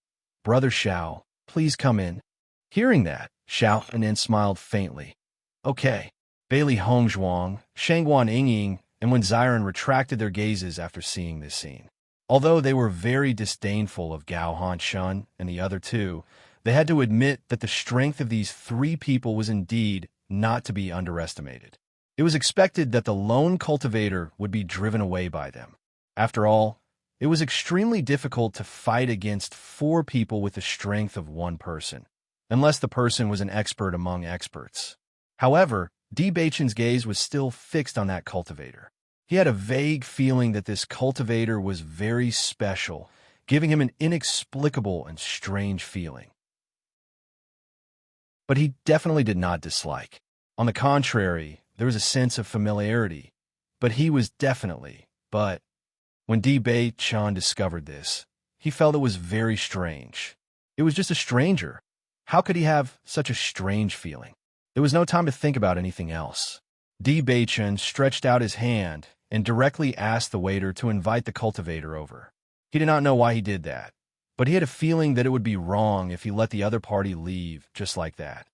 "Brother Xiao, please come in." Hearing that, Xiaonan smiled faintly. "Okay." Bailey Hongzhuang, Shangguan Yingying, and when Xiren retracted their gazes after seeing this scene. Although they were very disdainful of Gao Han and the other two, they had to admit that the strength of these three people was indeed not to be underestimated. It was expected that the lone cultivator would be driven away by them. After all, it was extremely difficult to fight against four people with the strength of one person, unless the person was an expert among experts. However, Bewitching's gaze was still fixed on that cultivator. He had a vague feeling that this cultivator was very special, giving him an inexplicable and strange feeling. but he definitely did not dislike. On the contrary, there was a sense of familiarity, but he was definitely, but when Bewitching discovered this, he felt it was very strange. It was just a stranger. How could he have such a strange feeling? There was no time to think about anything else. Bewitching stretched out his hand and directly asked the waiter to invite the cultivator over. He did not know why he did that, but he had a feeling that it would be wrong if he let the other party leave just like that.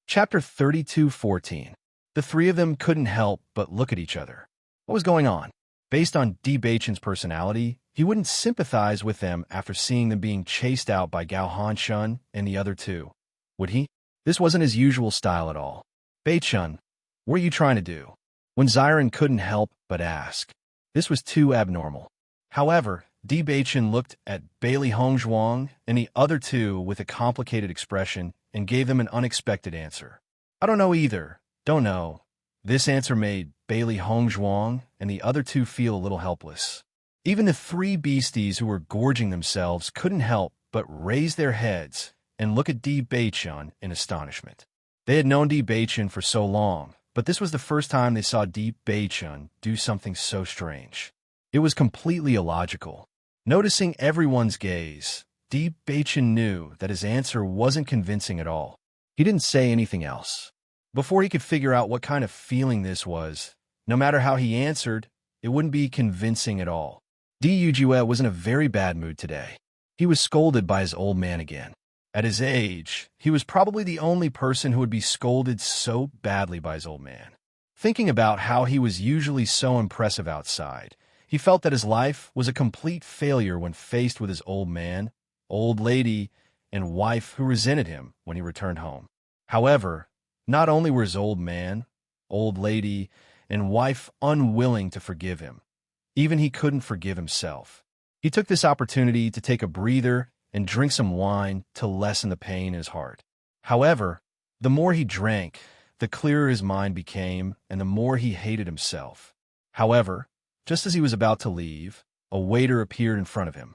Chapter 32:14. The three of them couldn't help but look at each other. What was going on? Based on Bewitching's personality, he wouldn't sympathize with them after seeing them being chased out by Gao Hanshun and the other two. Would he? This wasn't his usual style at all. Bewitching, what are you trying to do? When Xiren couldn't help but ask. This was too abnormal. However, Bewitching looked at Bailey Hongzhuang and the other two with a complicated expression and gave them an unexpected answer. I don't know either. Don't know. This answer made Bailey Hongzhuang and the other two feel a little helpless. Even the three beasties who were gorging themselves couldn't help but raise their heads and look at Bewitching in astonishment. They had known Bewitching for so long, but this was the first time they saw Bewitching do something so strange. It was completely illogical. Noticing everyone's gaze, Bewitching knew that his answer wasn't convincing at all. He didn't say anything else. Before he could figure out what kind of feeling this was, no matter how he answered, it wouldn't be convincing at all. Diyujue was in a very bad mood today. He was scolded by his old man again. At his age, he was probably the only person who would be scolded so badly by his old man. Thinking about how he was usually so impressive outside, he felt that his life was a complete failure when faced with his old man, old lady, and wife who resented him when he returned home. However, not only were his old man, old lady, and wife unwilling to forgive him, even he couldn't forgive himself. He took this opportunity to take a breather and drink some wine to lessen the pain in his heart. However, the more he drank, the clearer his mind became and the more he hated himself. However, just as he was about to leave, a waiter appeared in front of him.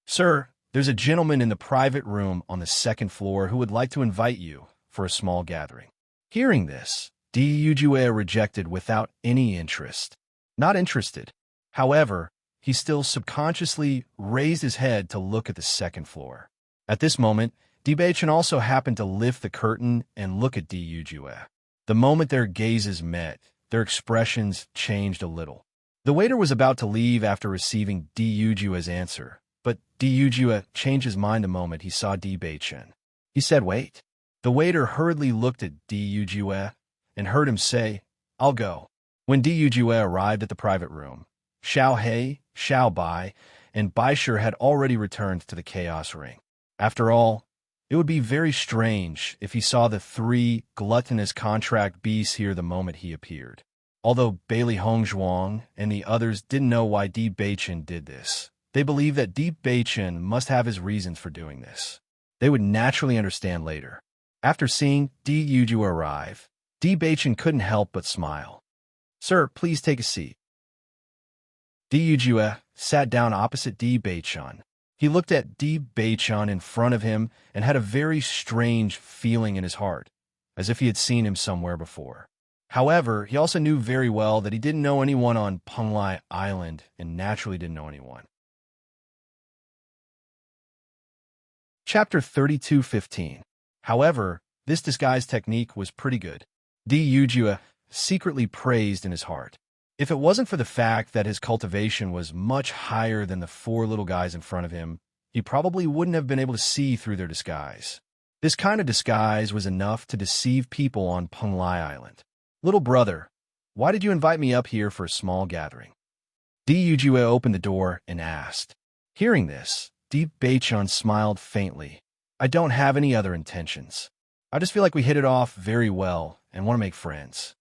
"Sir, there's a gentleman in the private room on the second floor who would like to invite you for a small gathering." Hearing this, Diyujue rejected without any interest. Not interested. However, he still subconsciously raised his head to look at the second floor. At this moment, Bewitching also happened to lift the curtain and look at Diyujue. The moment their gazes met, their expressions changed a little. The waiter was about to leave after receiving Diyujue's answer, but Diyujue changed his mind the moment he saw Bewitching. He said, "Wait." The waiter hurriedly looked at Diyujue and heard him say, "I'll go." When Diyujue arrived at the private room, Xiao He, Xiao Bai, and Baisher had already returned to the Chaos Ring. After all, it would be very strange if he saw the three gluttonous contract beasts here the moment he appeared. Although Bailey Hongzhuang and the others didn't know why Bewitching did this, they believed that Bewitching must have his reasons for doing this. They would naturally understand later. After seeing Diyujue arrive, Bewitching couldn't help but smile. "Sir, please take a seat." Diyujue sat down opposite Bewitching. He looked at Bewitching in front of him and had a very strange feeling in his heart, as if he had seen him somewhere before. However, he also knew very well that he didn't know anyone on Penglai Island and naturally didn't know anyone. Chapter 32:15. However, this disguise technique was pretty good. Diyujue secretly praised in his heart. If it wasn't for the fact that his cultivation was much higher than the four little guys in front of him, he probably wouldn't have been able to see through their disguise. This kind of disguise was enough to deceive people on Penglai Island. "Little brother, why did you invite me up here for a small gathering?" Diyujue opened the door and asked. Hearing this, Bewitching smiled faintly. "I don't have any other intentions. I just feel like we hit it off very well and want to make friends."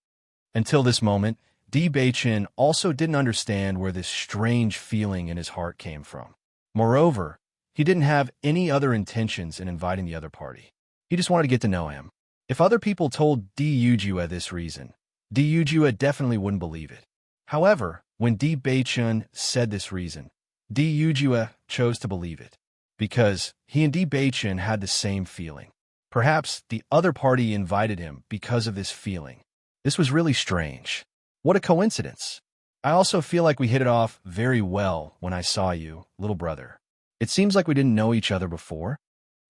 Until this moment, Bewitching also didn't understand where this strange feeling in his heart came from. Moreover, he didn't have any other intentions in inviting the other party. He just wanted to get to know him. If other people told Diyujue this reason, Diyujue definitely wouldn't believe it. However, when Bewitching said this reason, Diyujue chose to believe it. because he and Bewitching had the same feeling. Perhaps the other party invited him because of this feeling. This was really strange. What a coincidence. I also feel like we hit it off very well when I saw you, little brother. It seems like we didn't know each other before.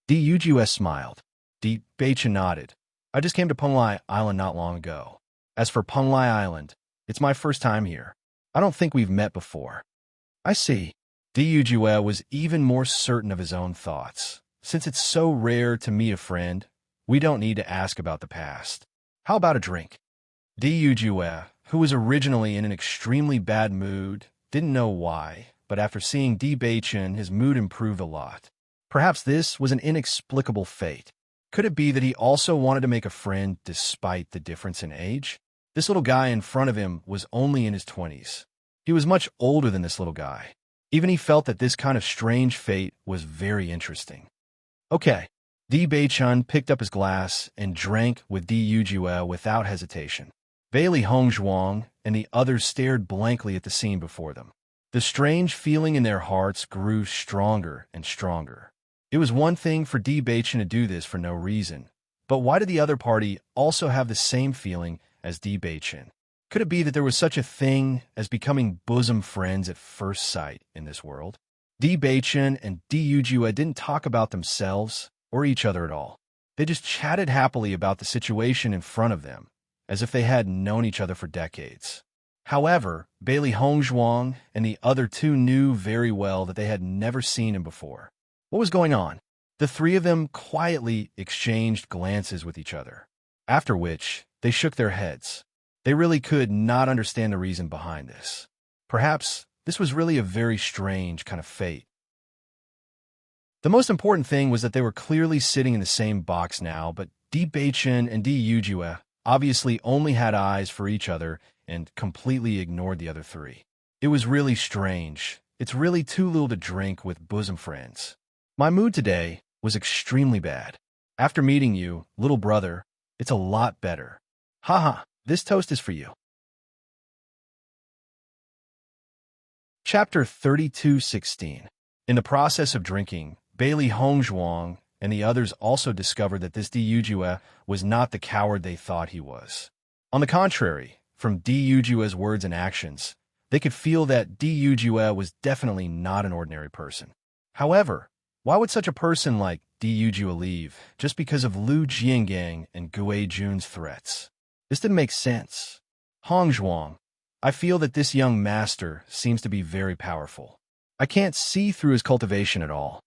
Dujus smiled. Bewitching nodded. I just came to Punglai Island not long ago. As for Punglai Island, it's my first time here. I don't think we've met before. I see. Dujus was even more certain of his own thoughts. Since it's so rare to meet a friend, we don't need to ask about the past. How about a drink? Dujus, who was originally in an extremely bad mood, didn't know why, but after seeing Bewitching, his mood improved a lot. Perhaps this was an inexplicable fate. Could it be that he also wanted to make a friend despite the difference in age? This little guy in front of him was only in his 20s. He was much older than this little guy. Even he felt that this kind of strange fate was very interesting. Okay. Bewitching picked up his glass and drank with Dujus without hesitation. Bailey Hongzhuang and the others stared blankly at the scene before them. The strange feeling in their hearts grew stronger and stronger. It was one thing for Bewitching to do this for no reason, but why did the other party also have the same feeling as Bewitching? Could it be that there was such a thing as becoming bosom friends at first sight in this world? Bewitching and Dujus didn't talk about themselves or each other at all. They just chatted happily about the situation in front of them, as if they had known each other for decades. However, Bailey Hongzhuang and the other two knew very well that they had never seen him before. What was going on? The three of them quietly exchanged glances with each other, after which they shook their heads. They really could not understand the reason behind this. Perhaps this was really a very strange kind of fate. The most important thing was that they were clearly sitting in the same box now, but Bewitching and Dujus obviously only had eyes for each other and completely ignored the other three. It was really strange. It's really too little to drink with bosom friends. My mood today was extremely bad. After meeting you, little brother, it's a lot better. Haha, this toast is for you. Chapter 32:16. In the process of drinking, Bailey Hongzhuang and the others also discovered that this Dujus was not the coward they thought he was. On the contrary, from Dujus' words and actions, they could feel that Dujus was definitely not an ordinary person. However, why would such a person like Dujus leave just because of Lu Jiangang and Gui Jun's threats? This didn't make sense. Hongzhuang, I feel that this young master seems to be very powerful. I can't see through his cultivation at all.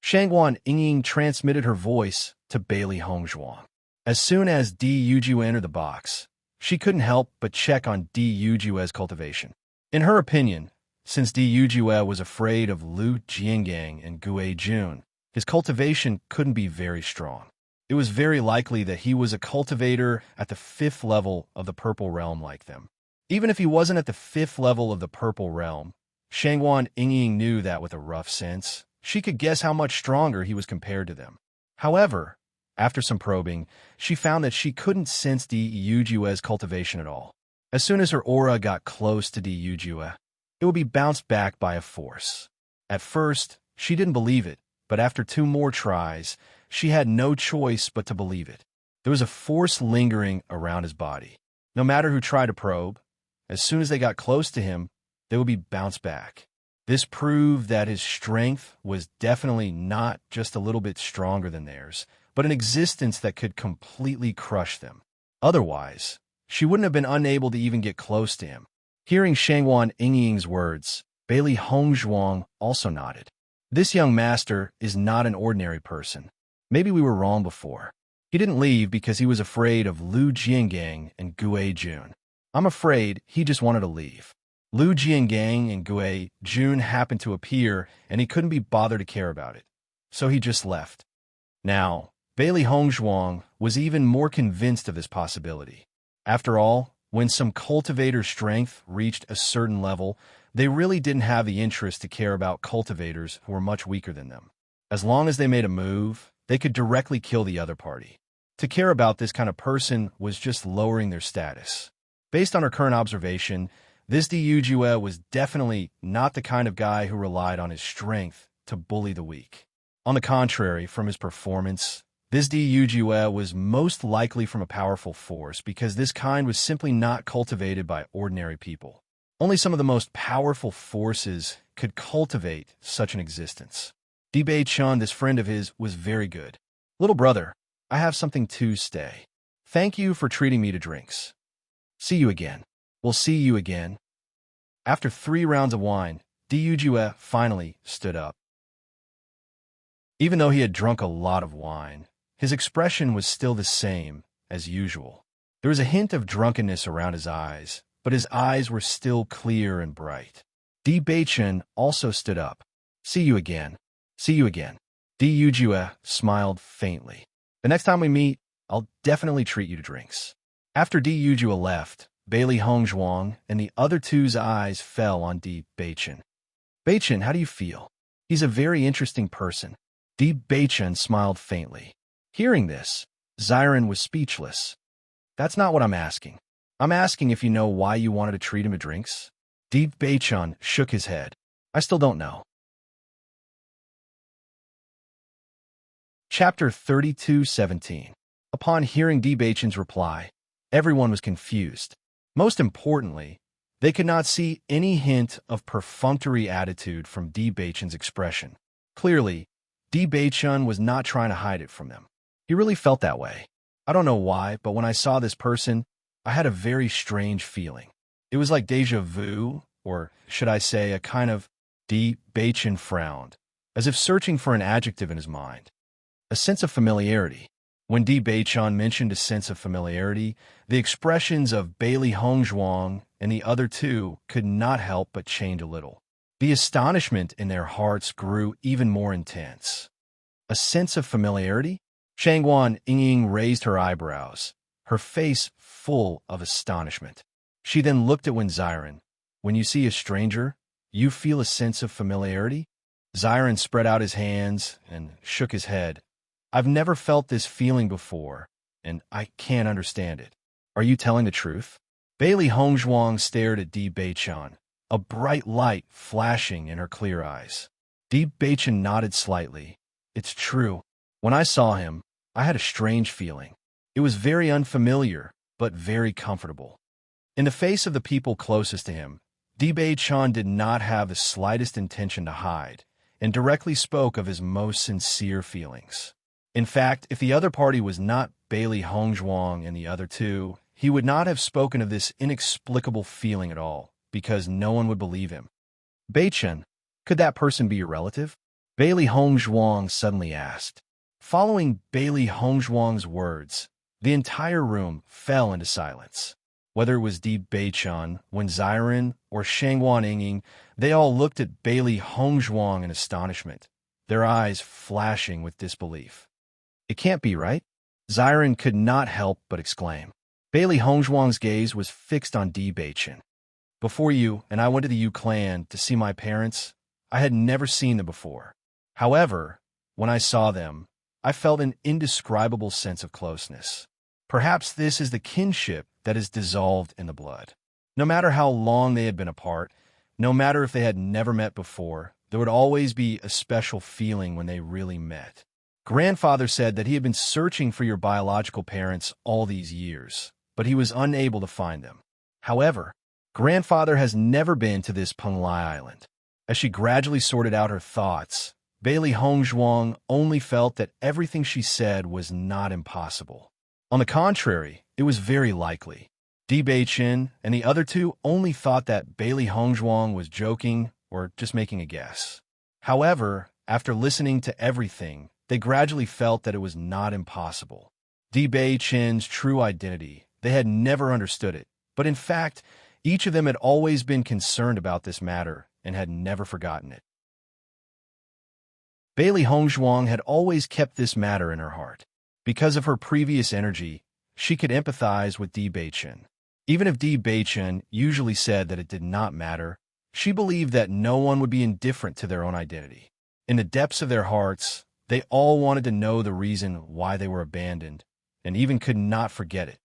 Shangguan Yingying transmitted her voice to Bailey Hongzhuang. As soon as Dujus entered the box, she couldn't help but check on Dujus' cultivation. In her opinion, since Dujus was afraid of Lu Jiangang and Gui Jun, his cultivation couldn't be very strong. It was very likely that he was a cultivator at the 5th level of the Purple Realm like them. Even if he wasn't at the 5th level of the Purple Realm, Shangguan Yingying knew that with a rough sense. She could guess how much stronger he was compared to them. However, after some probing, she found that she couldn't sense Dujus' cultivation at all. As soon as her aura got close to Dujus, it would be bounced back by a force. At first, she didn't believe it, but after 2 more tries, she had no choice but to believe it. There was a force lingering around his body. No matter who tried to probe, as soon as they got close to him, they would be bounced back. This proved that his strength was definitely not just a little bit stronger than theirs, but an existence that could completely crush them. Otherwise, she wouldn't have been unable to even get close to him. Hearing Shangguan Yingying's words, Bailey Hongzhuang also nodded. This young master is not an ordinary person. Maybe we were wrong before. He didn't leave because he was afraid of Lu Jiangang and Gui Jun. I'm afraid he just wanted to leave. Lu Jiangang and Gui Jun happened to appear, and he couldn't be bothered to care about it. So he just left. Now, Bailey Hongzhuang was even more convinced of this possibility. After all, when some cultivators' strength reached a certain level, they really didn't have the interest to care about cultivators who were much weaker than them. As long as they made a move, they could directly kill the other party. To care about this kind of person was just lowering their status. Based on her current observation, this Dujus was definitely not the kind of guy who relied on his strength to bully the weak. On the contrary, from his performance, this Dujue was most likely from a powerful force because this kind was simply not cultivated by ordinary people. Only some of the most powerful forces could cultivate such an existence. Dibei-chan, this friend of his, was very good. Little brother, I have something to say. Thank you for treating me to drinks. See you again. We'll see you again. After 3 rounds of wine, Dujue finally stood up. Even though he had drunk a lot of wine, his expression was still the same as usual. There was a hint of drunkenness around his eyes, but his eyes were still clear and bright. Dibei-chan also stood up. See you again. See you again. Dujue smiled faintly. The next time we meet, I'll definitely treat you to drinks. After Dujue left, Bailey Hongzhuang and the other two's eyes fell on Dibei-chan. Bei-chan, how do you feel? He's a very interesting person. Dibei-chan smiled faintly. Hearing this, Xiren was speechless. That's not what I'm asking. I'm asking if you know why you wanted to treat him to drinks. Dibei-chan shook his head. I still don't know. Chapter 32:17. Upon hearing Dibei-chan's reply, everyone was confused. Most importantly, they could not see any hint of perfunctory attitude from Dibei-chan's expression. Clearly, Dibei-chan was not trying to hide it from them. He really felt that way. I don't know why, but when I saw this person, I had a very strange feeling. It was like déjà vu, or should I say a kind of Dibei-chan frowned, as if searching for an adjective in his mind. A sense of familiarity. When Dibei-chan mentioned a sense of familiarity, the expressions of Bailey Hongzhuang and the other two could not help but change a little. The astonishment in their hearts grew even more intense. A sense of familiarity? Shangguan Ying raised her eyebrows, her face full of astonishment. She then looked at Xiren. When you see a stranger, you feel a sense of familiarity? Xiren spread out his hands and shook his head. I've never felt this feeling before, and I can't understand it. Are you telling the truth? Bailey Hongzhuang stared at Dibei-chan, a bright light flashing in her clear eyes. Dibei-chan nodded slightly. It's true. When I saw him, I had a strange feeling. It was very unfamiliar, but very comfortable. In the face of the people closest to him, Dibei-chan did not have the slightest intention to hide, and directly spoke of his most sincere feelings. In fact, if the other party was not Bailey Hongzhuang and the other two, he would not have spoken of this inexplicable feeling at all, because no one would believe him. Bei-chan, could that person be your relative? Bailey Hongzhuang suddenly asked. Following Bailey Hongzhuang's words, the entire room fell into silence. Whether it was Dibei-chan, Xiren, or Shangguan Ying, they all looked at Bailey Hongzhuang in astonishment, their eyes flashing with disbelief. It can't be right? Xiren could not help but exclaim. Bailey Hongzhuang's gaze was fixed on Dibei-chan. Before you and I went to the Yu clan to see my parents, I had never seen them before. However, when I saw them, I felt an indescribable sense of closeness. Perhaps this is the kinship that is dissolved in the blood. No matter how long they had been apart, no matter if they had never met before, there would always be a special feeling when they really met. Grandfather said that he had been searching for your biological parents all these years, but he was unable to find them. However, Grandfather has never been to this Penglai Island. As she gradually sorted out her thoughts, Bailey Hongzhuang only felt that everything she said was not impossible. On the contrary, it was very likely. Dibei-chan and the other two only thought that Bailey Hongzhuang was joking or just making a guess. However, after listening to everything, they gradually felt that it was not impossible. Dibei-chan's true identity, they had never understood it, but in fact, each of them had always been concerned about this matter and had never forgotten it. Bailey Hongzhuang had always kept this matter in her heart. Because of her previous energy, she could empathize with Dibei-chan. Even if Dibei-chan usually said that it did not matter, she believed that no one would be indifferent to their own identity. In the depths of their hearts, they all wanted to know the reason why they were abandoned, and even could not forget it.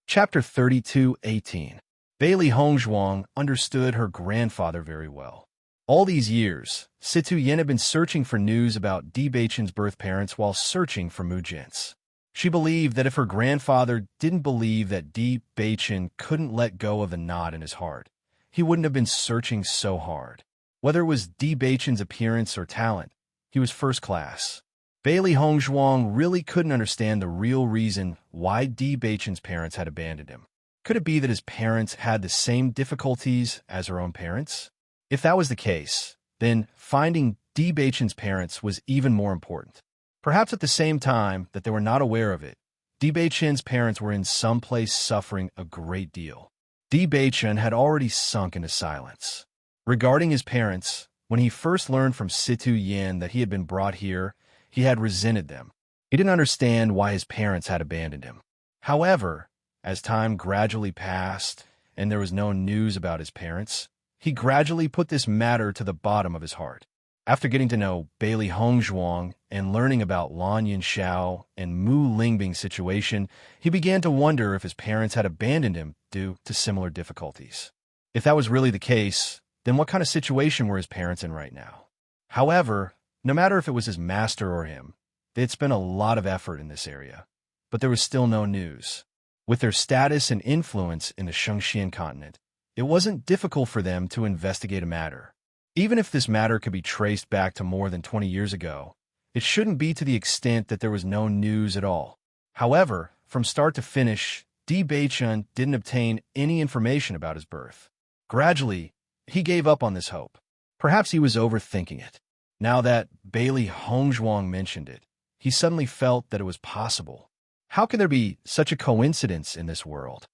Chapter 32:18. Bailey Hongzhuang understood her grandfather very well. All these years, Situ Yen had been searching for news about Di Beichen's birth parents while searching for Mu Jin's. She believed that if her grandfather didn't believe that Di Beichen couldn't let go of the knot in his heart, he wouldn't have been searching so hard. Whether it was Di Beichen's appearance or talent, he was first class. Bailey Hongzhuang really couldn't understand the real reason why Di Beichen's parents had abandoned him. Could it be that his parents had the same difficulties as her own parents? If that was the case, then finding Di Beichen's parents was even more important. Perhaps at the same time that they were not aware of it, Di Beichen's parents were in some place suffering a great deal. Di Beichen had already sunk into silence. Regarding his parents, when he first learned from Situ Yin that he had been brought here, he had resented them. He didn't understand why his parents had abandoned him. However, as time gradually passed and there was no news about his parents, he gradually put this matter to the bottom of his heart. After getting to know Bailey Hongzhuang and learning about Lan Yinxiao and Mu Lingbing's situation, he began to wonder if his parents had abandoned him due to similar difficulties. If that was really the case, then what kind of situation were his parents in right now? However, no matter if it was his master or him, they had spent a lot of effort in this area, but there was still no news. With their status and influence in the Shengxian continent, it wasn't difficult for them to investigate a matter. Even if this matter could be traced back to more than 20 years ago, it shouldn't be to the extent that there was no news at all. However, from start to finish, Di Beichen didn't obtain any information about his birth. Gradually, he gave up on this hope. Perhaps he was overthinking it. Now that Bailey Hongzhuang mentioned it, he suddenly felt that it was possible. How can there be such a coincidence in this world?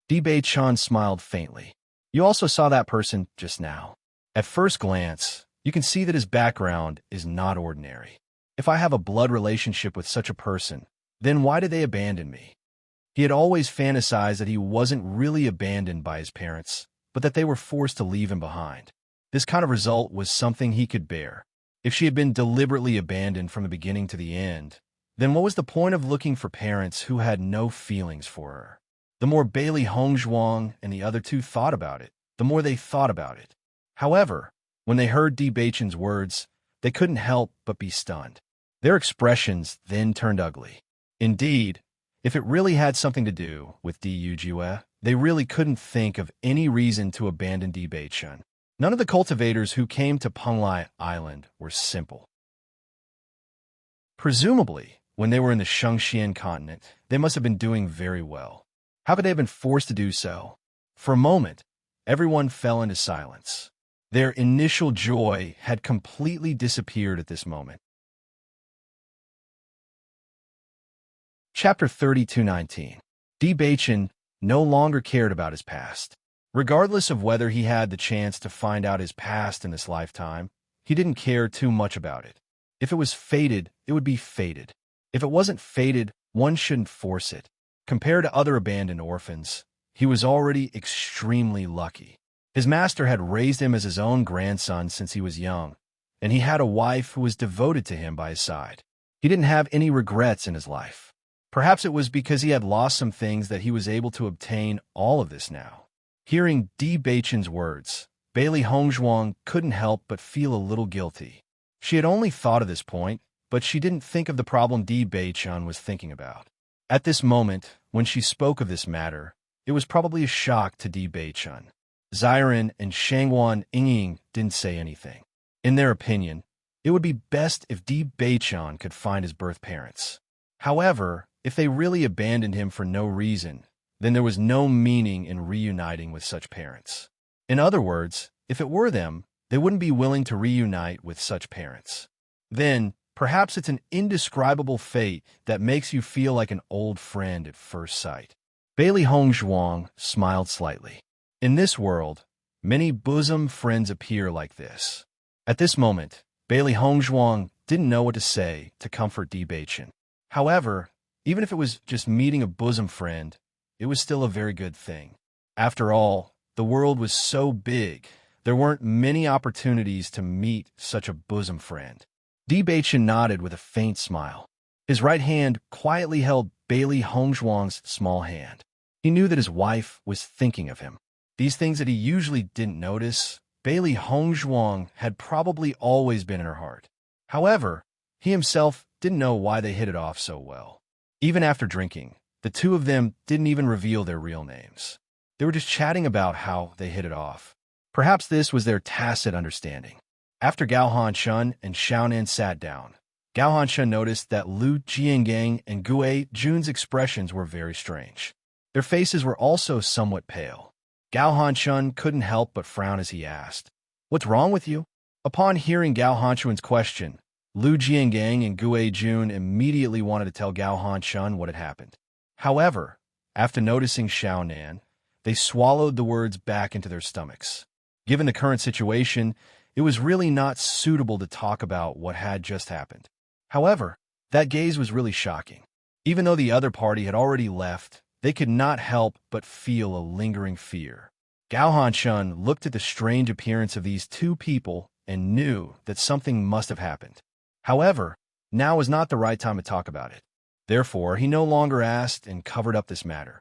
Di Beichen smiled faintly. You also saw that person just now. At first glance, you can see that his background is not ordinary. If I have a blood relationship with such a person, then why did they abandon me? He had always fantasized that he wasn't really abandoned by his parents, but that they were forced to leave him behind. This kind of result was something he could bear. If she had been deliberately abandoned from the beginning to the end, then what was the point of looking for parents who had no feelings for her? The more Bailey Hongzhuang and the other two thought about it, the more they thought about it. However, when they heard Di Beichen's words, they couldn't help but be stunned. Their expressions then turned ugly. Indeed, if it really had something to do with Di Yujue, they really couldn't think of any reason to abandon Di Beichen. None of the cultivators who came to Penglai Island were simple. Presumably, when they were in the Shengxian continent, they must have been doing very well. How could they have been forced to do so? For a moment, everyone fell into silence. Their initial joy had completely disappeared at this moment. Chapter 32:19. Di Beichen no longer cared about his past. Regardless of whether he had the chance to find out his past in this lifetime, he didn't care too much about it. If it was fated, it would be fated. If it wasn't fated, one shouldn't force it. Compared to other abandoned orphans, he was already extremely lucky. His master had raised him as his own grandson since he was young, and he had a wife who was devoted to him by his side. He didn't have any regrets in his life. Perhaps it was because he had lost some things that he was able to obtain all of this now. Hearing Di Beichen's words, Bailey Hongzhuang couldn't help but feel a little guilty. She had only thought of this point, but she didn't think of the problem Di Beichen was thinking about. At this moment, when she spoke of this matter, it was probably a shock to Di Beichen. Xiren and Shangwan Ying didn't say anything. In their opinion, it would be best if Di Beichen could find his birth parents. However, if they really abandoned him for no reason, then there was no meaning in reuniting with such parents. In other words, if it were them, they wouldn't be willing to reunite with such parents. Then, perhaps it's an indescribable fate that makes you feel like an old friend at first sight. Bailey Hongzhuang smiled slightly. In this world, many bosom friends appear like this. At this moment, Bailey Hongzhuang didn't know what to say to comfort Di Beichen. However, even if it was just meeting a bosom friend, it was still a very good thing. After all, the world was so big, there weren't many opportunities to meet such a bosom friend. Di Beichen nodded with a faint smile. His right hand quietly held Bailey Hongzhuang's small hand. He knew that his wife was thinking of him. These things that he usually didn't notice, Bailey Hongzhuang had probably always been in her heart. However, he himself didn't know why they hit it off so well. Even after drinking, the two of them didn't even reveal their real names. They were just chatting about how they hit it off. Perhaps this was their tacit understanding. After Gao Hanshun and Xiaonan sat down, Gao Hanshun noticed that Lu Jiangang and Gue Jun's expressions were very strange. Their faces were also somewhat pale. Gao Hanshun couldn't help but frown as he asked, "What's wrong with you?" Upon hearing Gao Hanshun's question, Lu Jiangang and Gue Jun immediately wanted to tell Gao Hanshun what had happened. However, after noticing Xiaonan, they swallowed the words back into their stomachs. Given the current situation, it was really not suitable to talk about what had just happened. However, that gaze was really shocking. Even though the other party had already left, they could not help but feel a lingering fear. Gao Hanshun looked at the strange appearance of these two people and knew that something must have happened. However, now was not the right time to talk about it. Therefore, he no longer asked and covered up this matter.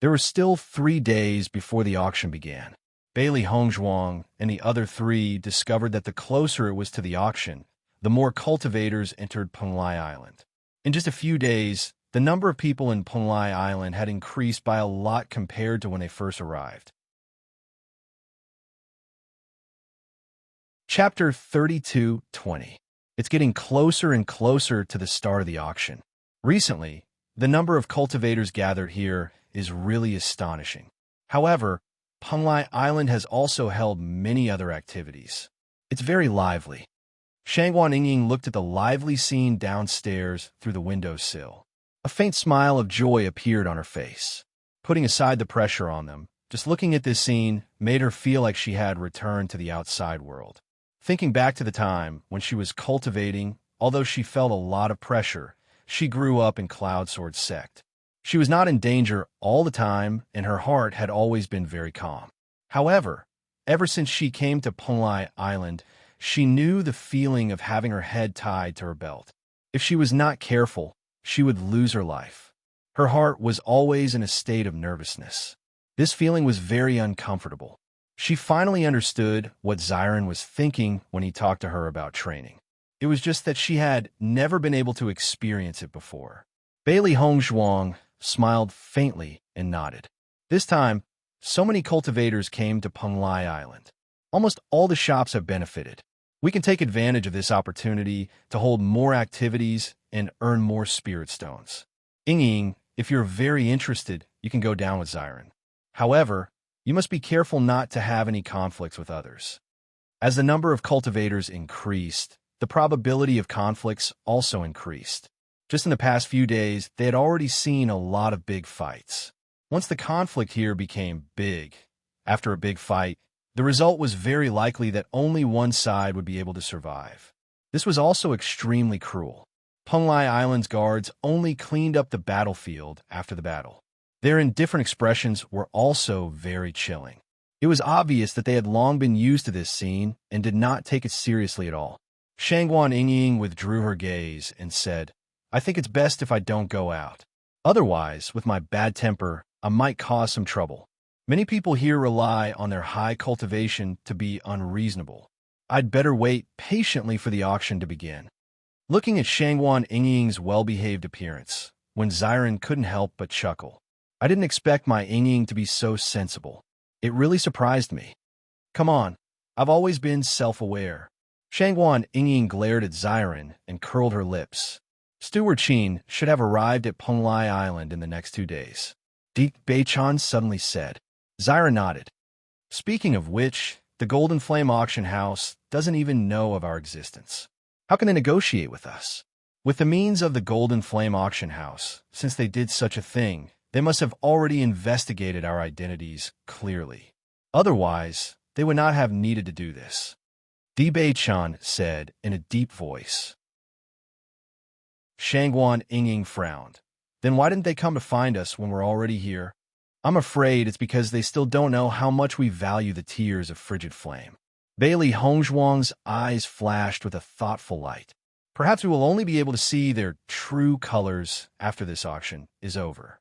There were still 3 days before the auction began. Bailey Hongzhuang and the other 3 discovered that the closer it was to the auction, the more cultivators entered Penglai Island. In just a few days, the number of people in Penglai Island had increased by a lot compared to when they first arrived. Chapter 32:20. It's getting closer and closer to the start of the auction. Recently, the number of cultivators gathered here is really astonishing. However, Penglai Island has also held many other activities. It's very lively. Shangguan Yingying looked at the lively scene downstairs through the windowsill. A faint smile of joy appeared on her face. Putting aside the pressure on them, just looking at this scene made her feel like she had returned to the outside world. Thinking back to the time when she was cultivating, although she felt a lot of pressure, she grew up in Cloud Sword sect. She was not in danger all the time, and her heart had always been very calm. However, ever since she came to Penglai Island, she knew the feeling of having her head tied to her belt. If she was not careful, she would lose her life. Her heart was always in a state of nervousness. This feeling was very uncomfortable. She finally understood what Xiren was thinking when he talked to her about training. It was just that she had never been able to experience it before. Bailey Hongzhuang smiled faintly and nodded. This time, so many cultivators came to Penglai Island. Almost all the shops have benefited. We can take advantage of this opportunity to hold more activities and earn more spirit stones. Yingying, if you're very interested, you can go down with Xiren. However, you must be careful not to have any conflicts with others. As the number of cultivators increased, the probability of conflicts also increased. Just in the past few days, they had already seen a lot of big fights. Once the conflict here became big, after a big fight, the result was very likely that only one side would be able to survive. This was also extremely cruel. Penglai Island's guards only cleaned up the battlefield after the battle. Their indifferent expressions were also very chilling. It was obvious that they had long been used to this scene and did not take it seriously at all. Shangguan Yingying withdrew her gaze and said, "I think it's best if I don't go out. Otherwise, with my bad temper, I might cause some trouble. Many people here rely on their high cultivation to be unreasonable. I'd better wait patiently for the auction to begin." Looking at Shangguan Yingying's well-behaved appearance, when Xiren couldn't help but chuckle. "I didn't expect my Yingying to be so sensible. It really surprised me. Come on, I've always been self-aware." Shangguan Yingying glared at Xiren and curled her lips. Steward Qin should have arrived at Penglai Island in the next 2 days. Di Beichan suddenly said. Xiren nodded. "Speaking of which, the Golden Flame Auction House doesn't even know of our existence. How can they negotiate with us? With the means of the Golden Flame Auction House, since they did such a thing, they must have already investigated our identities clearly. Otherwise, they would not have needed to do this," Di Beichan said in a deep voice. Shangguan Yingying frowned. "Then why didn't they come to find us when we're already here? I'm afraid it's because they still don't know how much we value the tears of frigid flame." Bailey Hongzhuang's eyes flashed with a thoughtful light. "Perhaps we will only be able to see their true colors after this auction is over."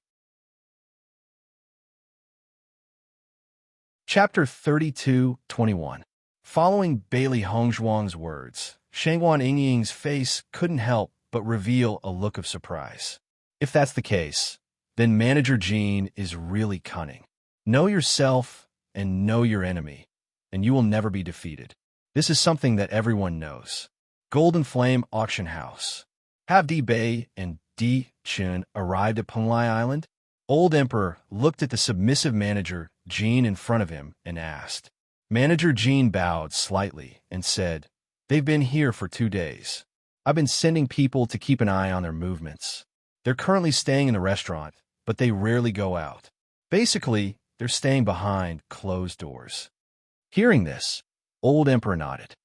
Chapter 32:21. Following Bailey Hongzhuang's words, Shangguan Yingying's face couldn't help but reveal a look of surprise. If that's the case, then Manager Jean is really cunning. Know yourself and know your enemy, and you will never be defeated. This is something that everyone knows. Golden Flame Auction House. Have Di Bei and Di Chun arrived at Penglai Island? Old Emperor looked at the submissive manager Jean in front of him and asked. Manager Jean bowed slightly and said, "They've been here for 2 days. I've been sending people to keep an eye on their movements. They're currently staying in the restaurant, but they rarely go out. Basically, they're staying behind closed doors." Hearing this, Old Emperor nodded.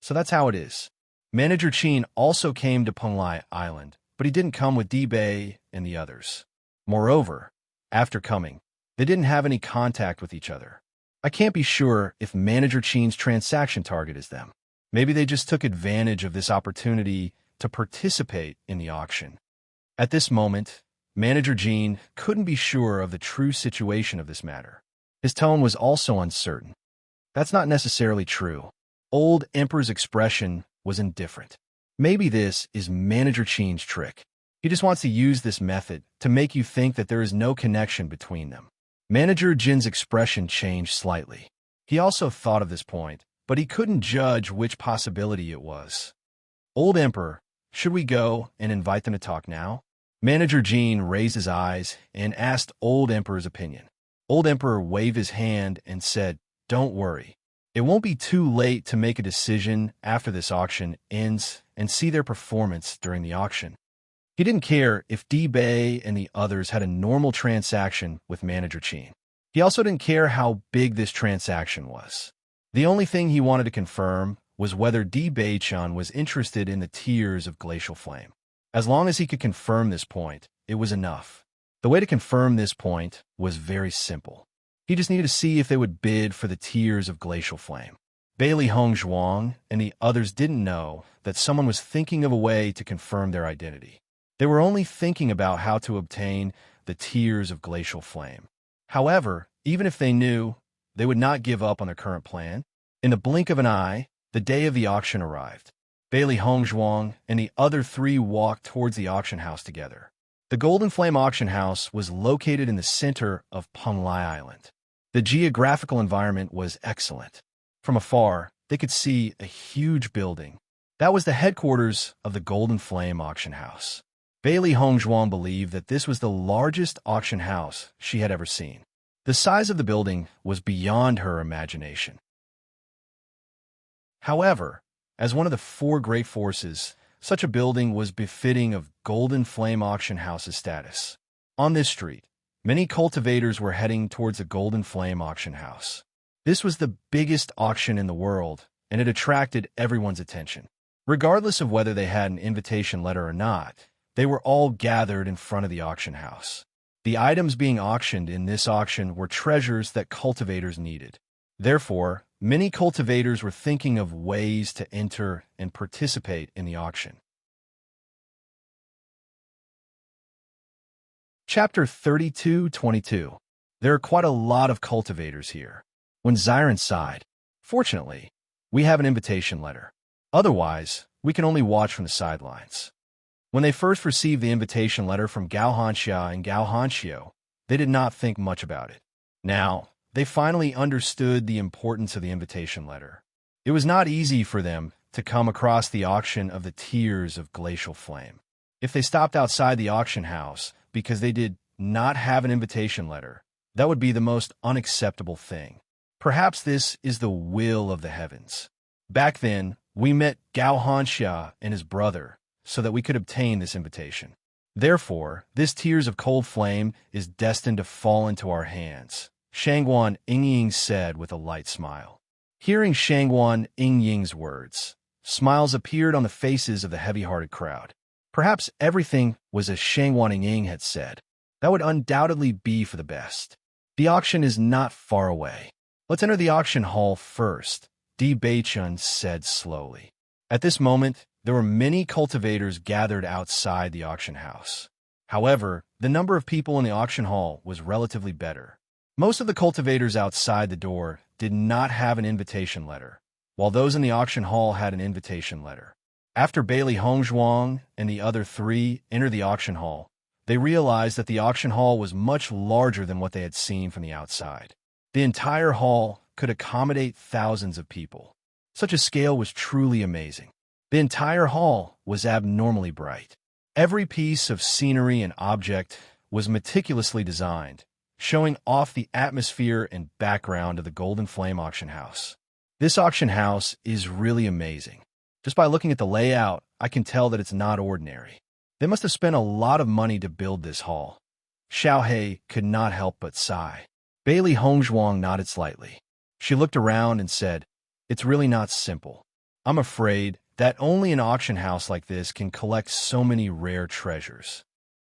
So that's how it is. Manager Qin also came to Penglai Island, but he didn't come with Di Bei and the others. Moreover, after coming, they didn't have any contact with each other. I can't be sure if Manager Qin's transaction target is them. Maybe they just took advantage of this opportunity to participate in the auction. At this moment, Manager Jean couldn't be sure of the true situation of this matter. His tone was also uncertain. That's not necessarily true. Old Emperor's expression was indifferent. Maybe this is Manager Qin's trick. He just wants to use this method to make you think that there is no connection between them. Manager Jin's expression changed slightly. He also thought of this point, but he couldn't judge which possibility it was. Old Emperor, should we go and invite them to talk now? Manager Jean raised his eyes and asked Old Emperor's opinion. Old Emperor waved his hand and said, "Don't worry. It won't be too late to make a decision after this auction ends and see their performance during the auction." He didn't care if Di Bei and the others had a normal transaction with Manager Qin. He also didn't care how big this transaction was. The only thing he wanted to confirm was whether Di Bei-chan was interested in the Tears of Glacial Flame. As long as he could confirm this point, it was enough. The way to confirm this point was very simple. He just needed to see if they would bid for the Tears of Glacial Flame. Bailey Hongzhuang and the others didn't know that someone was thinking of a way to confirm their identity. They were only thinking about how to obtain the Tears of Glacial Flame. However, even if they knew, they would not give up on their current plan. In the blink of an eye, the day of the auction arrived. Bailey Hongzhuang and the other 3 walked towards the auction house together. The Golden Flame Auction House was located in the center of Penglai Island. The geographical environment was excellent. From afar, they could see a huge building. That was the headquarters of the Golden Flame Auction House. Bailey Hongzhuang believed that this was the largest auction house she had ever seen. The size of the building was beyond her imagination. However, as one of the 4 great forces, such a building was befitting of Golden Flame Auction House's status. On this street, many cultivators were heading towards the Golden Flame Auction House. This was the biggest auction in the world, and it attracted everyone's attention. Regardless of whether they had an invitation letter or not, they were all gathered in front of the auction house. The items being auctioned in this auction were treasures that cultivators needed. Therefore, many cultivators were thinking of ways to enter and participate in the auction. Chapter 32:22. There are quite a lot of cultivators here. When Xiren sighed, "Fortunately, we have an invitation letter. Otherwise, we can only watch from the sidelines." When they first received the invitation letter from Gao Hanxia and Gao Hanxiu, they did not think much about it. Now, they finally understood the importance of the invitation letter. It was not easy for them to come across the auction of the Tears of Glacial Flame. If they stopped outside the auction house because they did not have an invitation letter, that would be the most unacceptable thing. Perhaps this is the will of the heavens. Back then, we met Gao Hanxia and his brother, so that we could obtain this invitation. Therefore, this Tears of Cold Flame is destined to fall into our hands, Shangguan Yingying said with a light smile. Hearing Shangguan Yingying's words, smiles appeared on the faces of the heavy-hearted crowd. Perhaps everything was as Shangguan Yingying had said. That would undoubtedly be for the best. The auction is not far away. Let's enter the auction hall first, Di Bei-chun said slowly. At this moment, there were many cultivators gathered outside the auction house. However, the number of people in the auction hall was relatively better. Most of the cultivators outside the door did not have an invitation letter, while those in the auction hall had an invitation letter. After Bailey Hongzhuang and the other three entered the auction hall, they realized that the auction hall was much larger than what they had seen from the outside. The entire hall could accommodate thousands of people. Such a scale was truly amazing. The entire hall was abnormally bright. Every piece of scenery and object was meticulously designed, showing off the atmosphere and background of the Golden Flame auction house. This auction house is really amazing. Just by looking at the layout, I can tell that it's not ordinary. They must have spent a lot of money to build this hall. Xiaohei could not help but sigh. Bailey Hongzhuang nodded slightly. She looked around and said, "It's really not simple. I'm afraid that only an auction house like this can collect so many rare treasures."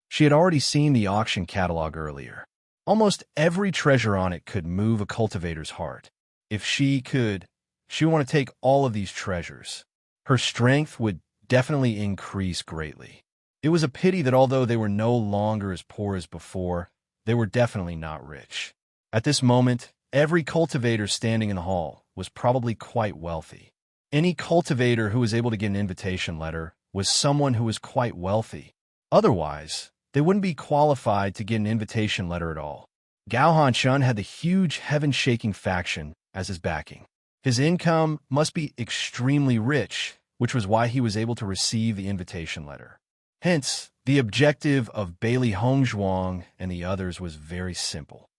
She had already seen the auction catalog earlier. Almost every treasure on it could move a cultivator's heart. If she could, she would want to take all of these treasures. Her strength would definitely increase greatly. It was a pity that although they were no longer as poor as before, they were definitely not rich. At this moment, every cultivator standing in the hall was probably quite wealthy. Any cultivator who was able to get an invitation letter was someone who was quite wealthy. Otherwise, they wouldn't be qualified to get an invitation letter at all. Gao Hanshun had the huge heaven-shaking faction as his backing. His income must be extremely rich, which was why he was able to receive the invitation letter. Hence, the objective of Bailey Hongzhuang and the others was very simple.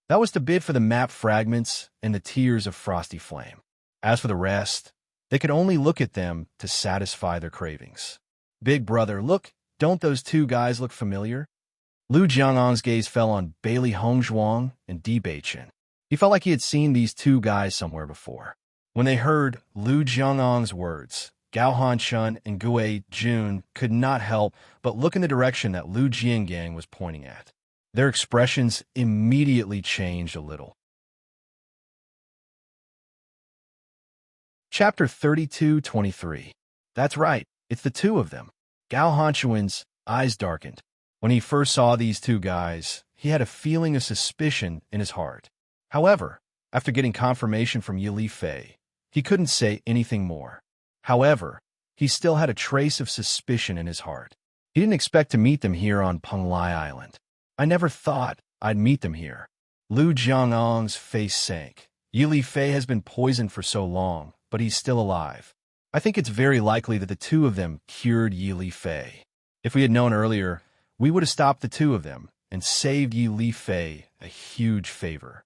That was to bid for the map fragments and the tears of Frosty Flame. As for the rest, they could only look at them to satisfy their cravings. "Big brother, look, don't those two guys look familiar?" Lu Jiangang's gaze fell on Bailey Hongzhuang and Bewitching. He felt like he had seen these two guys somewhere before. When they heard Lu Jiangang's words, Gao Hanshun and Gue Jun could not help but look in the direction that Lu Jiangang was pointing at. Their expressions immediately changed a little. Chapter 32-23. That's right, it's the two of them. Gao Hanshun's eyes darkened. When he first saw these two guys, he had a feeling of suspicion in his heart. However, after getting confirmation from Yi Fei, he couldn't say anything more. However, he still had a trace of suspicion in his heart. He didn't expect to meet them here on Penglai Island. "I never thought I'd meet them here." Lu Jiangang's face sank. Yi Fei has been poisoned for so long, but he's still alive. I think it's very likely that the two of them cured Yi Fei. If we had known earlier, we would have stopped the two of them and saved Yi Fei a huge favor.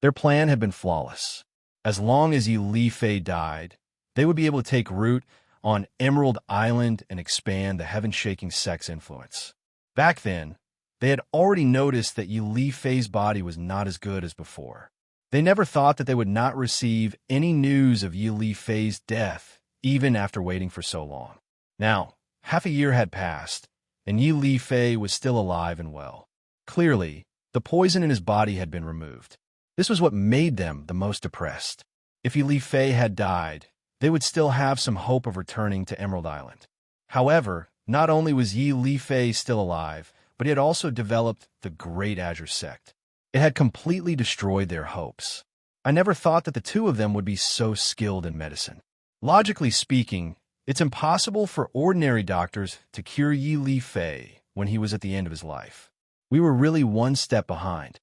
Their plan had been flawless. As long as Yi Fei died, they would be able to take root on Emerald Island and expand the heaven-shaking sect's influence. Back then, they had already noticed that Yi Fei's body was not as good as before. They never thought that they would not receive any news of Yi Fei's death, even after waiting for so long. Now, half a year had passed, and Yi Fei was still alive and well. Clearly, the poison in his body had been removed. This was what made them the most depressed. If Yi Fei had died, they would still have some hope of returning to Emerald Island. However, not only was Yi Fei still alive, but he had also developed the Great Azure Sect. It had completely destroyed their hopes. I never thought that the two of them would be so skilled in medicine. Logically speaking, it's impossible for ordinary doctors to cure Yi Fei when he was at the end of his life. We were really one step behind.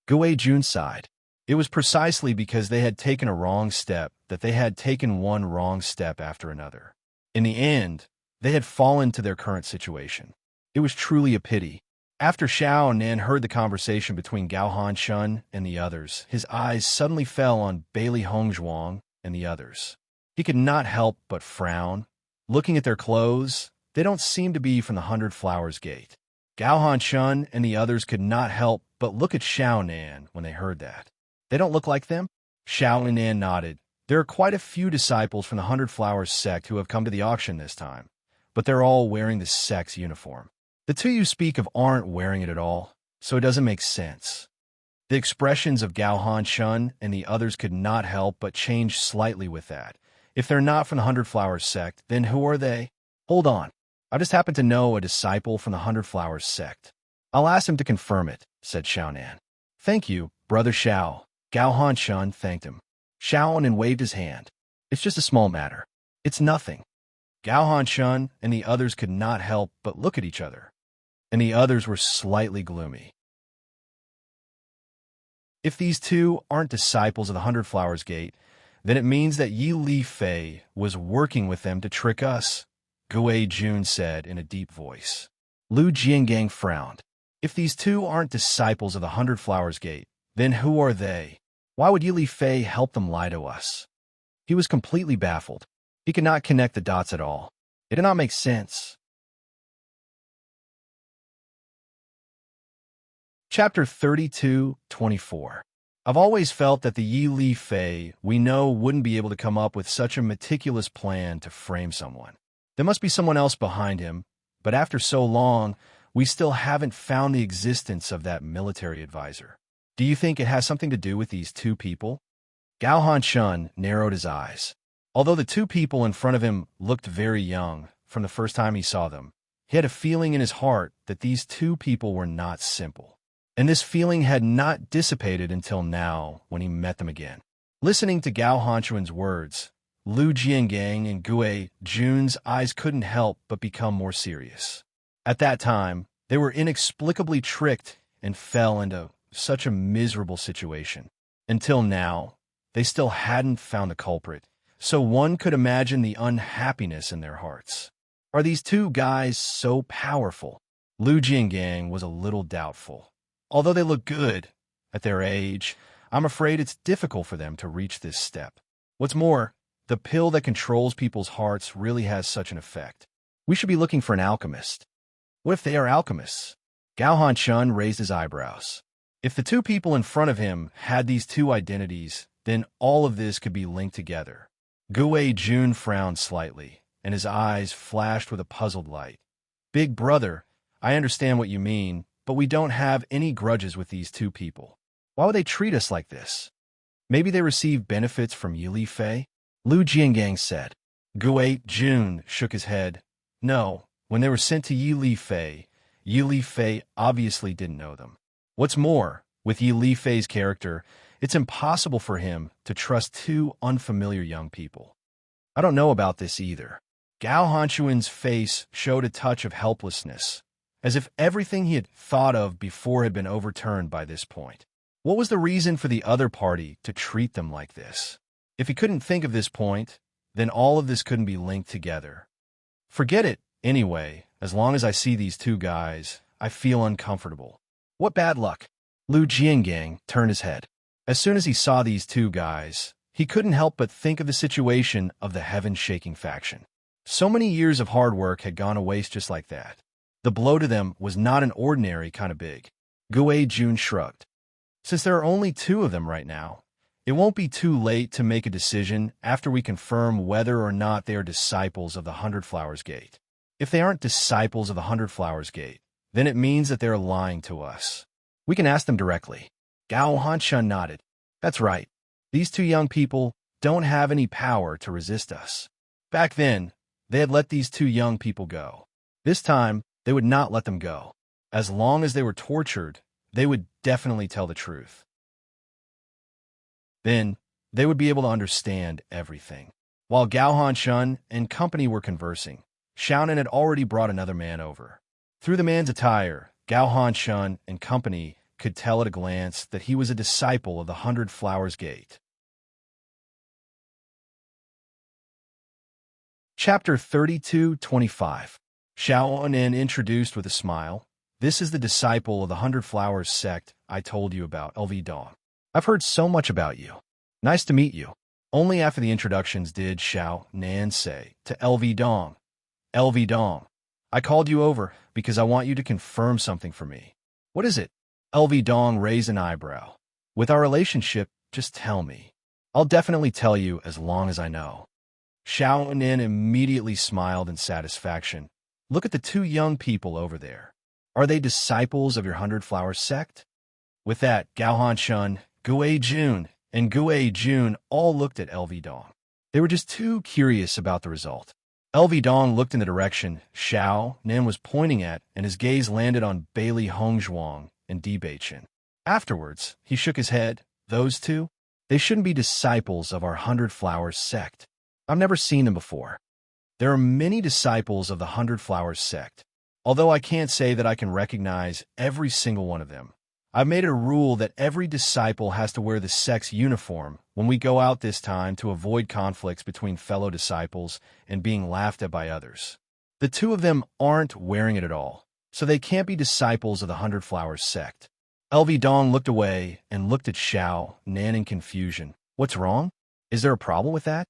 Gue Jun sighed. It was precisely because they had taken a wrong step that they had taken one wrong step after another. In the end, they had fallen to their current situation. It was truly a pity. After Xiao Nan heard the conversation between Gao Hanshun and the others, his eyes suddenly fell on Bailey Hongzhuang and the others. He could not help but frown. Looking at their clothes, they don't seem to be from the 100 Flowers Gate. Gao Hanshun and the others could not help but look at Xiao Nan when they heard that. They don't look like them? Xiao Nan nodded. There are quite a few disciples from the 100 Flowers sect who have come to the auction this time, but they're all wearing the sect's uniform. The two you speak of aren't wearing it at all, so it doesn't make sense. The expressions of Gao Hanshun and the others could not help but change slightly with that. If they're not from the 100 Flowers sect, then who are they? Hold on. I just happen to know a disciple from the 100 Flowers sect. I'll ask him to confirm it, said Xiaonan. Thank you, Brother Xiao. Gao Hanshun thanked him. Xiaonan waved his hand. It's just a small matter. It's nothing. Gao Hanshun and the others could not help but look at each other, and the others were slightly gloomy. If these two aren't disciples of the Hundred Flowers Gate, then it means that Yi Li Fei was working with them to trick us, Gue Jun said in a deep voice. Lu Jiangang frowned. If these two aren't disciples of the Hundred Flowers Gate, then who are they? Why would Yi Li Fei help them lie to us? He was completely baffled. He could not connect the dots at all. It did not make sense. Chapter 32:24. I've always felt that the Yi Li Fei we know wouldn't be able to come up with such a meticulous plan to frame someone. There must be someone else behind him, but after so long, we still haven't found the existence of that military advisor. Do you think it has something to do with these two people? Gao Hanshun narrowed his eyes. Although the two people in front of him looked very young from the first time he saw them, he had a feeling in his heart that these two people were not simple. And this feeling had not dissipated until now when he met them again. Listening to Gao Hanshun's words, Lu Jiangang and Gue Jun's eyes couldn't help but become more serious. At that time, they were inexplicably tricked and fell into such a miserable situation. Until now, they still hadn't found the culprit, so one could imagine the unhappiness in their hearts. Are these two guys so powerful? Lu Jiangang was a little doubtful. Although they look good at their age, I'm afraid it's difficult for them to reach this step. What's more, the pill that controls people's hearts really has such an effect. We should be looking for an alchemist. What if they are alchemists? Gao Hanshun raised his eyebrows. If the two people in front of him had these two identities, then all of this could be linked together. Gue Jun frowned slightly, and his eyes flashed with a puzzled light. Big brother, I understand what you mean, but we don't have any grudges with these two people. Why would they treat us like this? Maybe they received benefits from Yi Li Fei? Lu Jiangang said. Gue Jun shook his head. No, when they were sent to Yi Li Fei obviously didn't know them. What's more, with Yi Li Fei's character, it's impossible for him to trust two unfamiliar young people. I don't know about this either. Gao Hanshun's face showed a touch of helplessness, as if everything he had thought of before had been overturned by this point. What was the reason for the other party to treat them like this? If he couldn't think of this point, then all of this couldn't be linked together. Forget it, anyway. As long as I see these two guys, I feel uncomfortable. What bad luck. Lu Jiangang turned his head. As soon as he saw these two guys, he couldn't help but think of the situation of the heaven-shaking faction. So many years of hard work had gone to waste just like that. The blow to them was not an ordinary kind of big. Gue Jun shrugged. Since there are only two of them right now, it won't be too late to make a decision after we confirm whether or not they are disciples of the Hundred Flowers Gate. If they aren't disciples of the Hundred Flowers Gate, then it means that they are lying to us. We can ask them directly. Gao Hanshun nodded. That's right. These two young people don't have any power to resist us. Back then, they had let these two young people go. This time, they would not let them go. As long as they were tortured, they would definitely tell the truth. Then, they would be able to understand everything. While Gao Hanshun and company were conversing, Xiaonan had already brought another man over. Through the man's attire, Gao Hanshun and company could tell at a glance that he was a disciple of the Hundred Flowers Gate. Chapter 32:25. Xiaonan introduced with a smile. This is the disciple of the Hundred Flowers sect I told you about, LV Dong. I've heard so much about you. Nice to meet you. Only after the introductions did Xiaonan say to LV Dong, LV Dong, I called you over because I want you to confirm something for me. What is it? LV Dong raised an eyebrow. With our relationship, just tell me. I'll definitely tell you as long as I know. Xiaonan immediately smiled in satisfaction. Look at the two young people over there. Are they disciples of your Hundred Flowers sect? With that, Gao Hanshun, Gue Jun, and Gue Jun all looked at LV Dong. They were just too curious about the result. LV Dong looked in the direction Xiao Nan was pointing at, and his gaze landed on Bailey Hongzhuang and Bewitching. Afterwards, he shook his head. Those two? They shouldn't be disciples of our Hundred Flowers sect. I've never seen them before. There are many disciples of the Hundred Flowers sect, although I can't say that I can recognize every single one of them. I've made it a rule that every disciple has to wear the sect's uniform when we go out this time to avoid conflicts between fellow disciples and being laughed at by others. The two of them aren't wearing it at all, so they can't be disciples of the Hundred Flowers sect. LV Dong looked away and looked at Xiao Nan in confusion. What's wrong? Is there a problem with that?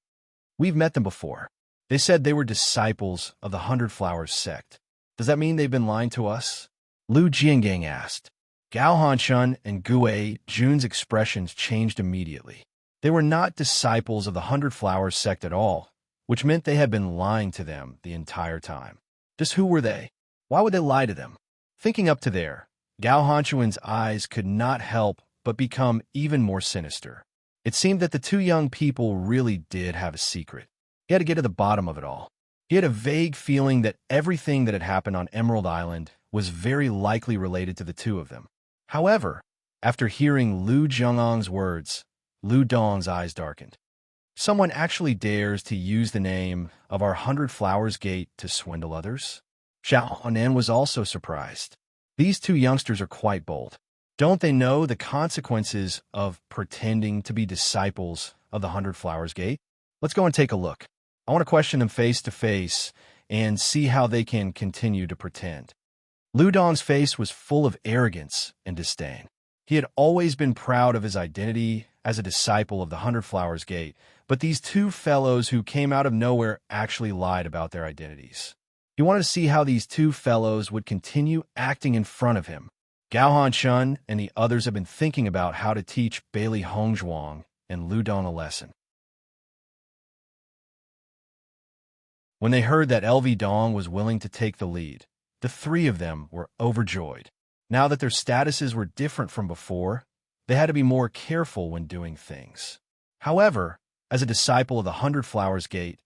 We've met them before. They said they were disciples of the Hundred Flowers sect. Does that mean they've been lying to us? Lu Jiangang asked. Gao Hanshun and Gue Jun's expressions changed immediately. They were not disciples of the Hundred Flowers sect at all, which meant they had been lying to them the entire time. Just who were they? Why would they lie to them? Thinking up to there, Gao Hanshun's eyes could not help but become even more sinister. It seemed that the two young people really did have a secret. He had to get to the bottom of it all. He had a vague feeling that everything that had happened on Emerald Island was very likely related to the two of them. However, after hearing Lu Zhengang's words, Lu Dong's eyes darkened. Someone actually dares to use the name of our Hundred Flowers Gate to swindle others? Xiao Nan was also surprised. These two youngsters are quite bold. Don't they know the consequences of pretending to be disciples of the Hundred Flowers Gate? Let's go and take a look. I want to question them face to face and see how they can continue to pretend. Lu Dong's face was full of arrogance and disdain. He had always been proud of his identity as a disciple of the Hundred Flowers Gate, but these two fellows who came out of nowhere actually lied about their identities. He wanted to see how these two fellows would continue acting in front of him. Gao Hanshun and the others have been thinking about how to teach Bailey Hongzhuang and Lu Dong a lesson. When they heard that LV Dong was willing to take the lead, the three of them were overjoyed. Now that their statuses were different from before, they had to be more careful when doing things. However, as a disciple of the Hundred Flowers Gate,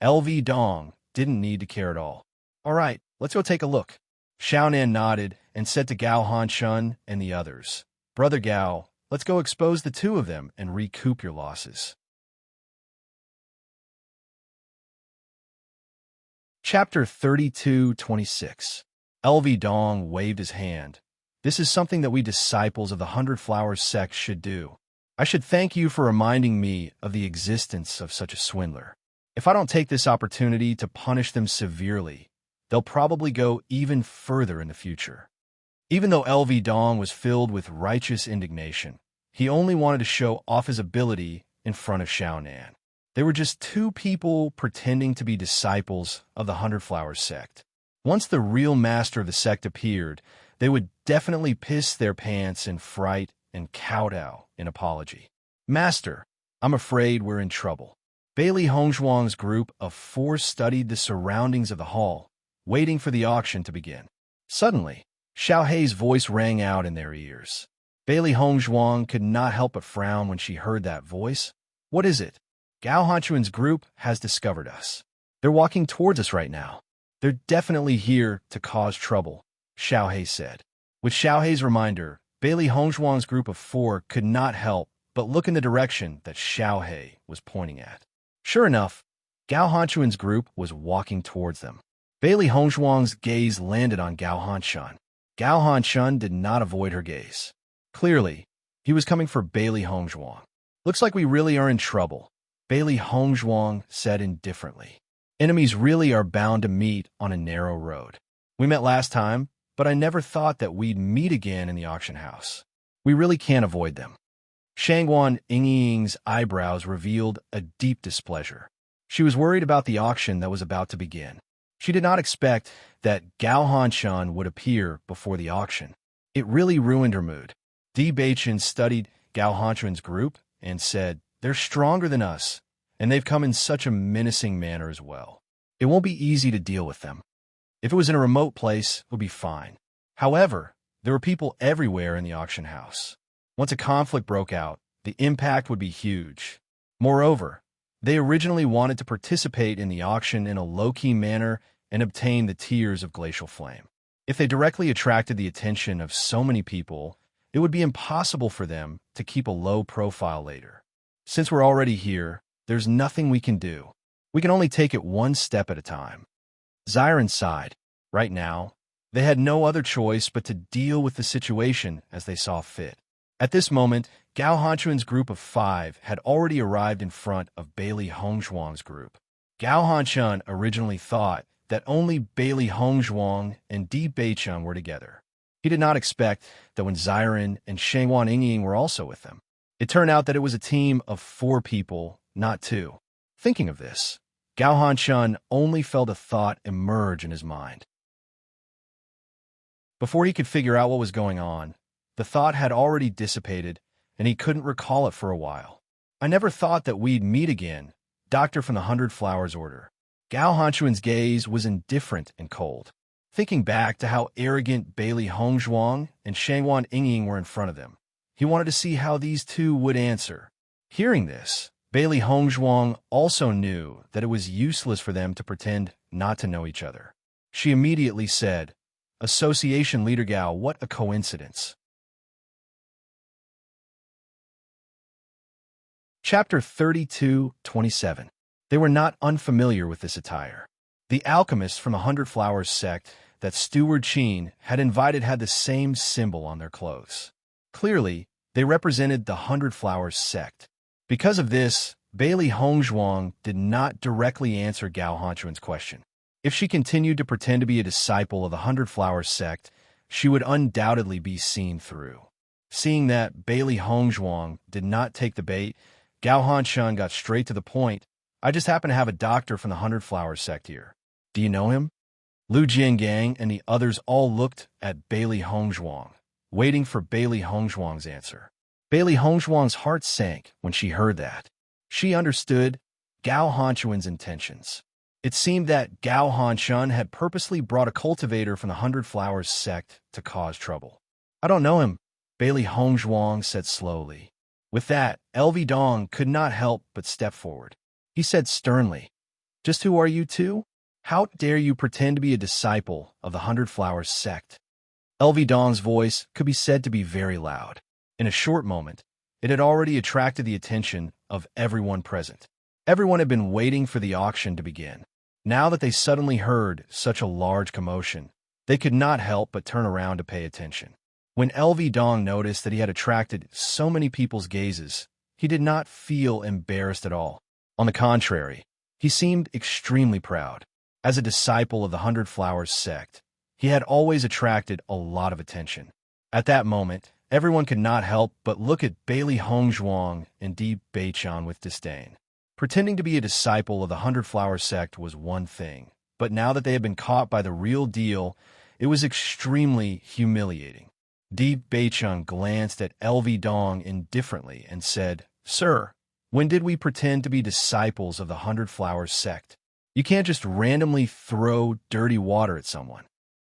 LV Dong didn't need to care at all. All right, let's go take a look. Xiaonan nodded and said to Gao Hanshun and the others, Brother Gao, let's go expose the two of them and recoup your losses. Chapter 32:26. LV Dong waved his hand. This is something that we disciples of the Hundred Flowers sect should do. I should thank you for reminding me of the existence of such a swindler. If I don't take this opportunity to punish them severely, they'll probably go even further in the future. Even though LV Dong was filled with righteous indignation, he only wanted to show off his ability in front of Xiaonan. They were just two people pretending to be disciples of the Hundred Flowers sect. Once the real master of the sect appeared, they would definitely piss their pants in fright and kowtow in apology. Master, I'm afraid we're in trouble. Bailey Hongzhuang's group of four studied the surroundings of the hall, waiting for the auction to begin. Suddenly, Xiao Hei's voice rang out in their ears. Bailey Hongzhuang could not help but frown when she heard that voice. What is it? Gao Hanchuan's group has discovered us. They're walking towards us right now. They're definitely here to cause trouble, Xiao Hei said. With Xiao Hei's reminder, Bailey Hongzhuang's group of four could not help but look in the direction that Xiao Hei was pointing at. Sure enough, Gao Hanchuan's group was walking towards them. Bailey Hongzhuang's gaze landed on Gao Hanshun. Gao Hanshun did not avoid her gaze. Clearly, he was coming for Bailey Hongzhuang. Looks like we really are in trouble, Bailey Hongzhuang said indifferently. Enemies really are bound to meet on a narrow road. We met last time, but I never thought that we'd meet again in the auction house. We really can't avoid them. Shangguan Yingying's eyebrows revealed a deep displeasure. She was worried about the auction that was about to begin. She did not expect that Gao Hanshun would appear before the auction. It really ruined her mood. Di Beichen studied Gao Hanshun's group and said, they're stronger than us, and they've come in such a menacing manner as well. It won't be easy to deal with them. If it was in a remote place, it would be fine. However, there were people everywhere in the auction house. Once a conflict broke out, the impact would be huge. Moreover, They originally wanted to participate in the auction in a low-key manner and obtain the Tears of Glacial Flame. If they directly attracted the attention of so many people, it would be impossible for them to keep a low profile later. Since we're already here, there's nothing we can do. We can only take it one step at a time. Xiren sighed. Right now, they had no other choice but to deal with the situation as they saw fit. At this moment, Gao Hanchuan's group of 5 had already arrived in front of Bailey Hongzhuang's group. Gao Hanchuan originally thought that only Bailey Hongzhuang and Di Beicheng were together. He did not expect that when Xiren and Shengwan Yingying were also with them. It turned out that it was a team of 4 people, not 2. Thinking of this, Gao Hanchuan only felt a thought emerge in his mind. Before he could figure out what was going on, the thought had already dissipated, and he couldn't recall it for a while. I never thought that we'd meet again, Doctor from the 100 Flowers Order. Gao Hanchuan's gaze was indifferent and cold. Thinking back to how arrogant Bailey Hongzhuang and Shengwan Yingying were in front of them, he wanted to see how these two would answer. Hearing this, Bailey Hongzhuang also knew that it was useless for them to pretend not to know each other. She immediately said, "Association Leader Gao, what a coincidence." Chapter 32:27. They were not unfamiliar with this attire. The alchemists from the 100 Flowers sect that Steward Qin had invited had the same symbol on their clothes. Clearly, they represented the 100 Flowers sect. Because of this, Bailey Hongzhuang did not directly answer Gao Hanchuan's question. If she continued to pretend to be a disciple of the 100 Flowers sect, she would undoubtedly be seen through. Seeing that Bailey Hongzhuang did not take the bait, Gao Hanchuan got straight to the point. "I just happen to have a doctor from the 100 Flowers sect here. Do you know him?" Lu Jiangang and the others all looked at Bailey Hongzhuang, waiting for Bailey Hongzhuang's answer. Bailey Hongzhuang's heart sank when she heard that. She understood Gao Hanchuan's intentions. It seemed that Gao Hanchuan had purposely brought a cultivator from the 100 Flowers sect to cause trouble. "I don't know him," Bailey Hongzhuang said slowly. With that, LV Dong could not help but step forward. He said sternly, "Just who are you two? How dare you pretend to be a disciple of the 100 Flowers sect?" LV Dong's voice could be said to be very loud. In a short moment, it had already attracted the attention of everyone present. Everyone had been waiting for the auction to begin. Now that they suddenly heard such a large commotion, they could not help but turn around to pay attention. When LV Dong noticed that he had attracted so many people's gazes, he did not feel embarrassed at all. On the contrary, he seemed extremely proud. As a disciple of the 100 Flowers sect, he had always attracted a lot of attention. At that moment, everyone could not help but look at Bailey Hongzhuang and Di Beicheng with disdain. Pretending to be a disciple of the 100 Flowers sect was one thing, but now that they had been caught by the real deal, it was extremely humiliating. Di Beicheng glanced at LV Dong indifferently and said, "Sir, when did we pretend to be disciples of the 100 Flowers sect? You can't just randomly throw dirty water at someone.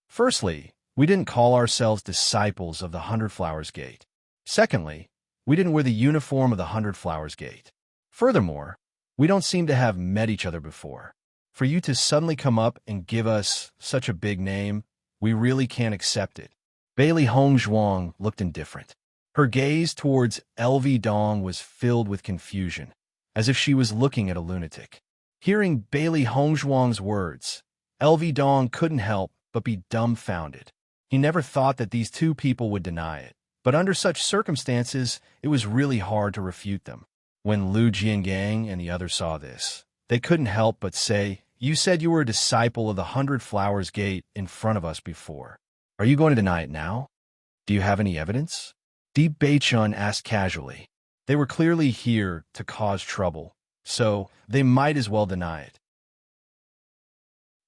Firstly, we didn't call ourselves disciples of the 100 Flowers Gate. Secondly, we didn't wear the uniform of the 100 Flowers Gate. Furthermore, we don't seem to have met each other before. For you to suddenly come up and give us such a big name, we really can't accept it." Bailey Hongzhuang looked indifferent. Her gaze towards LV Dong was filled with confusion, as if she was looking at a lunatic. Hearing Bailey Hongzhuang's words, LV Dong couldn't help but be dumbfounded. He never thought that these two people would deny it, but under such circumstances, it was really hard to refute them. When Lu Jiangang and the others saw this, they couldn't help but say, "You said you were a disciple of the 100 Flowers Gate in front of us before. Are you going to deny it now? Do you have any evidence?" Di Beicheng asked casually. They were clearly here to cause trouble, so they might as well deny it.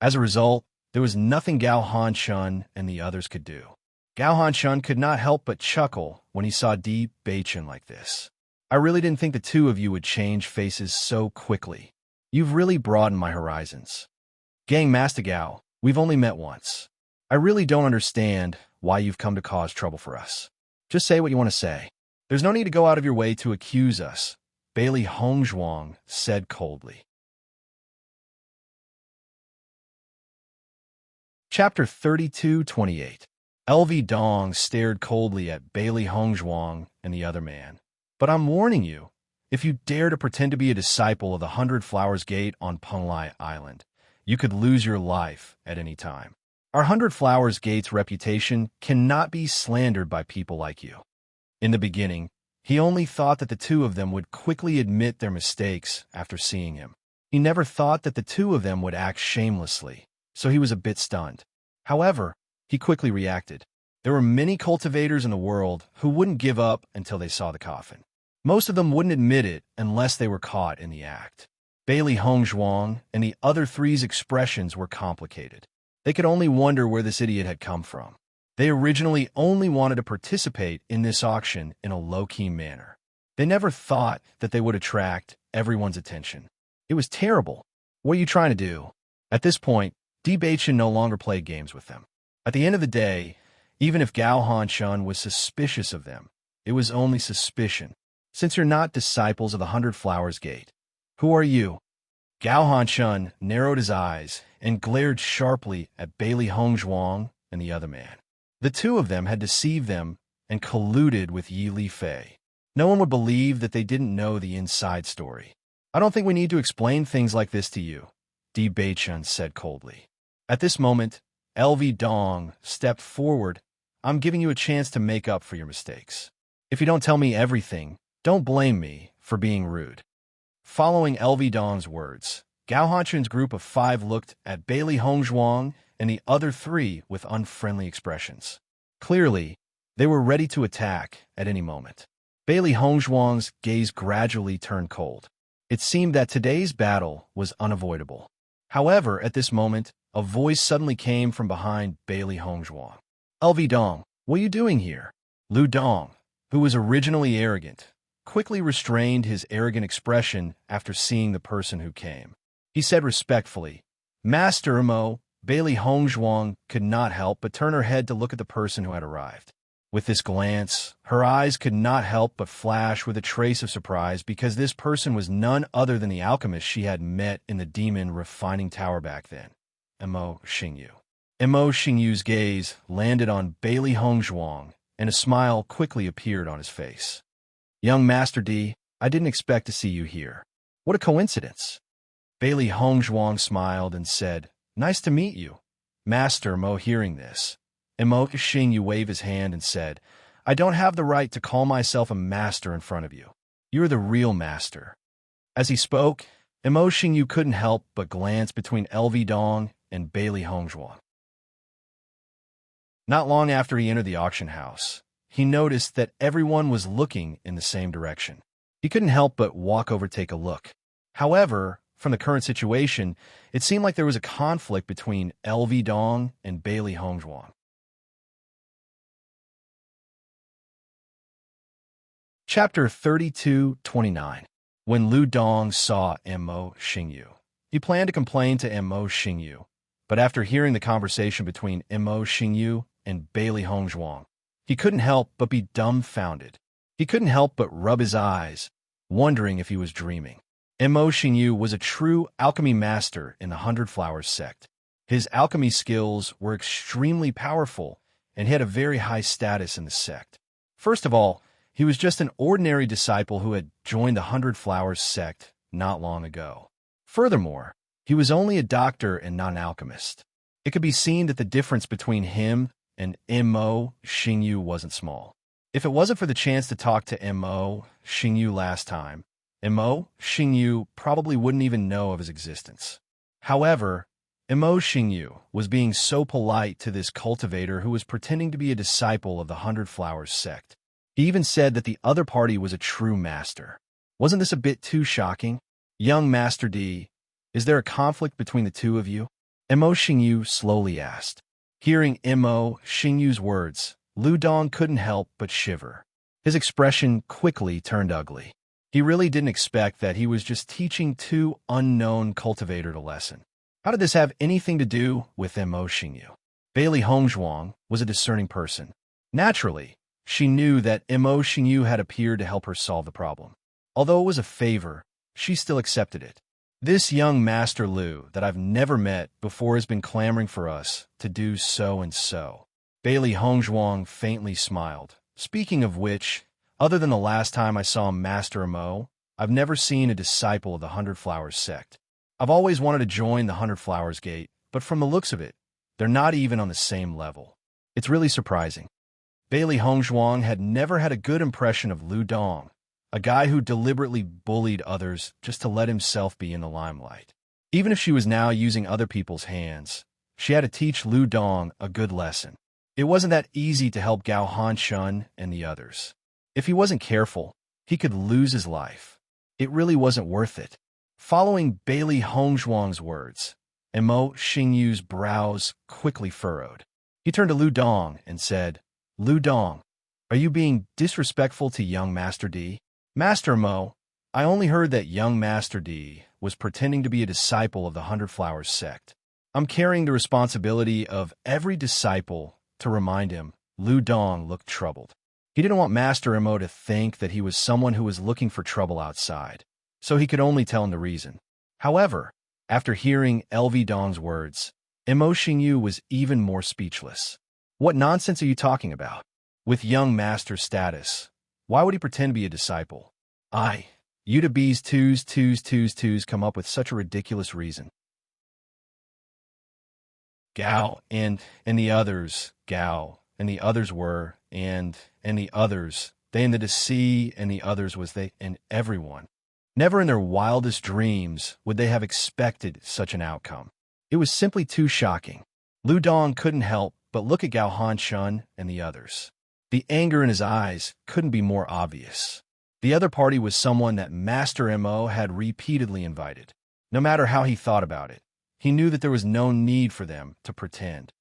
As a result, there was nothing Gao Hanchuan and the others could do. Gao Hanchuan could not help but chuckle when he saw Di Beicheng like this. "I really didn't think the two of you would change faces so quickly. You've really broadened my horizons. Gang Master Gao, we've only met once. I really don't understand why you've come to cause trouble for us. Just say what you want to say. There's no need to go out of your way to accuse us," Bailey Hongzhuang said coldly. Chapter 32:28. LV Dong stared coldly at Bailey Hongzhuang and the other man. But I'm warning you, if you dare to pretend to be a disciple of the 100 Flowers Gate on Penglai Island, you could lose your life at any time. Our 100 Flowers Gate's reputation cannot be slandered by people like you. In the beginning, he only thought that the two of them would quickly admit their mistakes after seeing him. He never thought that the two of them would act shamelessly, so he was a bit stunned. However, he quickly reacted. There were many cultivators in the world who wouldn't give up until they saw the coffin. Most of them wouldn't admit it unless they were caught in the act. Bailey Hongzhuang and the other three's expressions were complicated. They could only wonder where this idiot had come from. They originally only wanted to participate in this auction in a low-key manner. They never thought that they would attract everyone's attention. It was terrible. What are you trying to do? At this point, Bewitching no longer played games with them. At the end of the day, even if Gao Hanshun was suspicious of them, it was only suspicion, since you're not disciples of the 100 Flowers Gate. Who are you? Gao Hanshun narrowed his eyes and glared sharply at Bailey Hongzhuang and the other man. The two of them had deceived them and colluded with Yi Li Fei. No one would believe that they didn't know the inside story. I don't think we need to explain things like this to you, Di Beichun said coldly. At this moment, LV Dong stepped forward. I'm giving you a chance to make up for your mistakes. If you don't tell me everything, don't blame me for being rude. Following LV Dong's words, Gao Hanshun's group of 5 looked at Bailey Hongzhuang and the other 3 with unfriendly expressions. Clearly, they were ready to attack at any moment. Bailey Hongzhuang's gaze gradually turned cold. It seemed that today's battle was unavoidable. However, at this moment, a voice suddenly came from behind Bailey Hongzhuang. LV Dong, what are you doing here? Lu Dong, who was originally arrogant, quickly restrained his arrogant expression after seeing the person who came. He said respectfully, Master Mo. Bailey Hongzhuang could not help but turn her head to look at the person who had arrived. With this glance, her eyes could not help but flash with a trace of surprise because this person was none other than the alchemist she had met in the demon refining tower back then, Mo Xingyu. Mo Xingyu's gaze landed on Bailey Hongzhuang, and a smile quickly appeared on his face. Young Master D, I didn't expect to see you here. What a coincidence. Bailey Hongzhuang smiled and said, Nice to meet you. Master Mo hearing this, Mo Xingyu waved his hand and said, I don't have the right to call myself a master in front of you. You're the real master. As he spoke, Mo Xingyu couldn't help but glance between LV Dong and Bailey Hongzhuang. Not long after he entered the auction house, he noticed that everyone was looking in the same direction. He couldn't help but walk over to take a look. However, from the current situation, it seemed like there was a conflict between LV Dong and Bailey Hongzhuang. Chapter 32:29. When Lu Dong saw Mo Xingyu, he planned to complain to Mo Xingyu, but after hearing the conversation between Mo Xingyu and Bailey Hongzhuang, he couldn't help but be dumbfounded. He couldn't help but rub his eyes, wondering if he was dreaming. Mo Xingyu was a true alchemy master in the 100 Flowers sect. His alchemy skills were extremely powerful, and he had a very high status in the sect. First of all, he was just an ordinary disciple who had joined the 100 Flowers sect not long ago. Furthermore, he was only a doctor and not an alchemist. It could be seen that the difference between him and Mo Xingyu wasn't small. If it wasn't for the chance to talk to Mo Xingyu last time, Mo Xingyu probably wouldn't even know of his existence. However, Mo Xingyu was being so polite to this cultivator who was pretending to be a disciple of the 100 Flowers sect. He even said that the other party was a true master. Wasn't this a bit too shocking? Young Master D, is there a conflict between the two of you? Mo Xingyu slowly asked. Hearing Mo Xingyu's words, Lu Dong couldn't help but shiver. His expression quickly turned ugly. He really didn't expect that he was just teaching two unknown cultivators a lesson. How did this have anything to do with Mo Xingyu? Bailey Hongzhuang was a discerning person. Naturally, she knew that Mo Xingyu had appeared to help her solve the problem. Although it was a favor, she still accepted it. This young Master Lu that I've never met before has been clamoring for us to do so and so. Bailey Hongzhuang faintly smiled. Speaking of which, other than the last time I saw Master Mo, I've never seen a disciple of the Hundred Flowers sect. I've always wanted to join the Hundred Flowers Gate, but from the looks of it, they're not even on the same level. It's really surprising. Bailey Hongzhuang had never had a good impression of Lu Dong, a guy who deliberately bullied others just to let himself be in the limelight. Even if she was now using other people's hands, she had to teach Lu Dong a good lesson. It wasn't that easy to help Gao Hanshun and the others. If he wasn't careful, he could lose his life. It really wasn't worth it. Following Bailey Hongzhuang's words, Mo Xingyu's brows quickly furrowed. He turned to Lu Dong and said, "Lu Dong, are you being disrespectful to young Master D?" "Master Mo, I only heard that young Master D was pretending to be a disciple of the Hundred Flowers sect. I'm carrying the responsibility of every disciple to remind him." Lu Dong looked troubled. He didn't want Master Mo to think that he was someone who was looking for trouble outside, so he could only tell him the reason. However, after hearing LV Dong's words, Mo Xingyu was even more speechless. "What nonsense are you talking about? With young master's status, why would he pretend to be a disciple? You to B's twos come up with such a ridiculous reason." Gao and the others, Gao and the others were, and the others, they and the Deci and the others was they and everyone. Never in their wildest dreams would they have expected such an outcome. It was simply too shocking. Lu Dong couldn't help but look at Gao Hanshun and the others. The anger in his eyes couldn't be more obvious. The other party was someone that Master Mo had repeatedly invited. No matter how he thought about it, he knew that there was no need for them to pretend.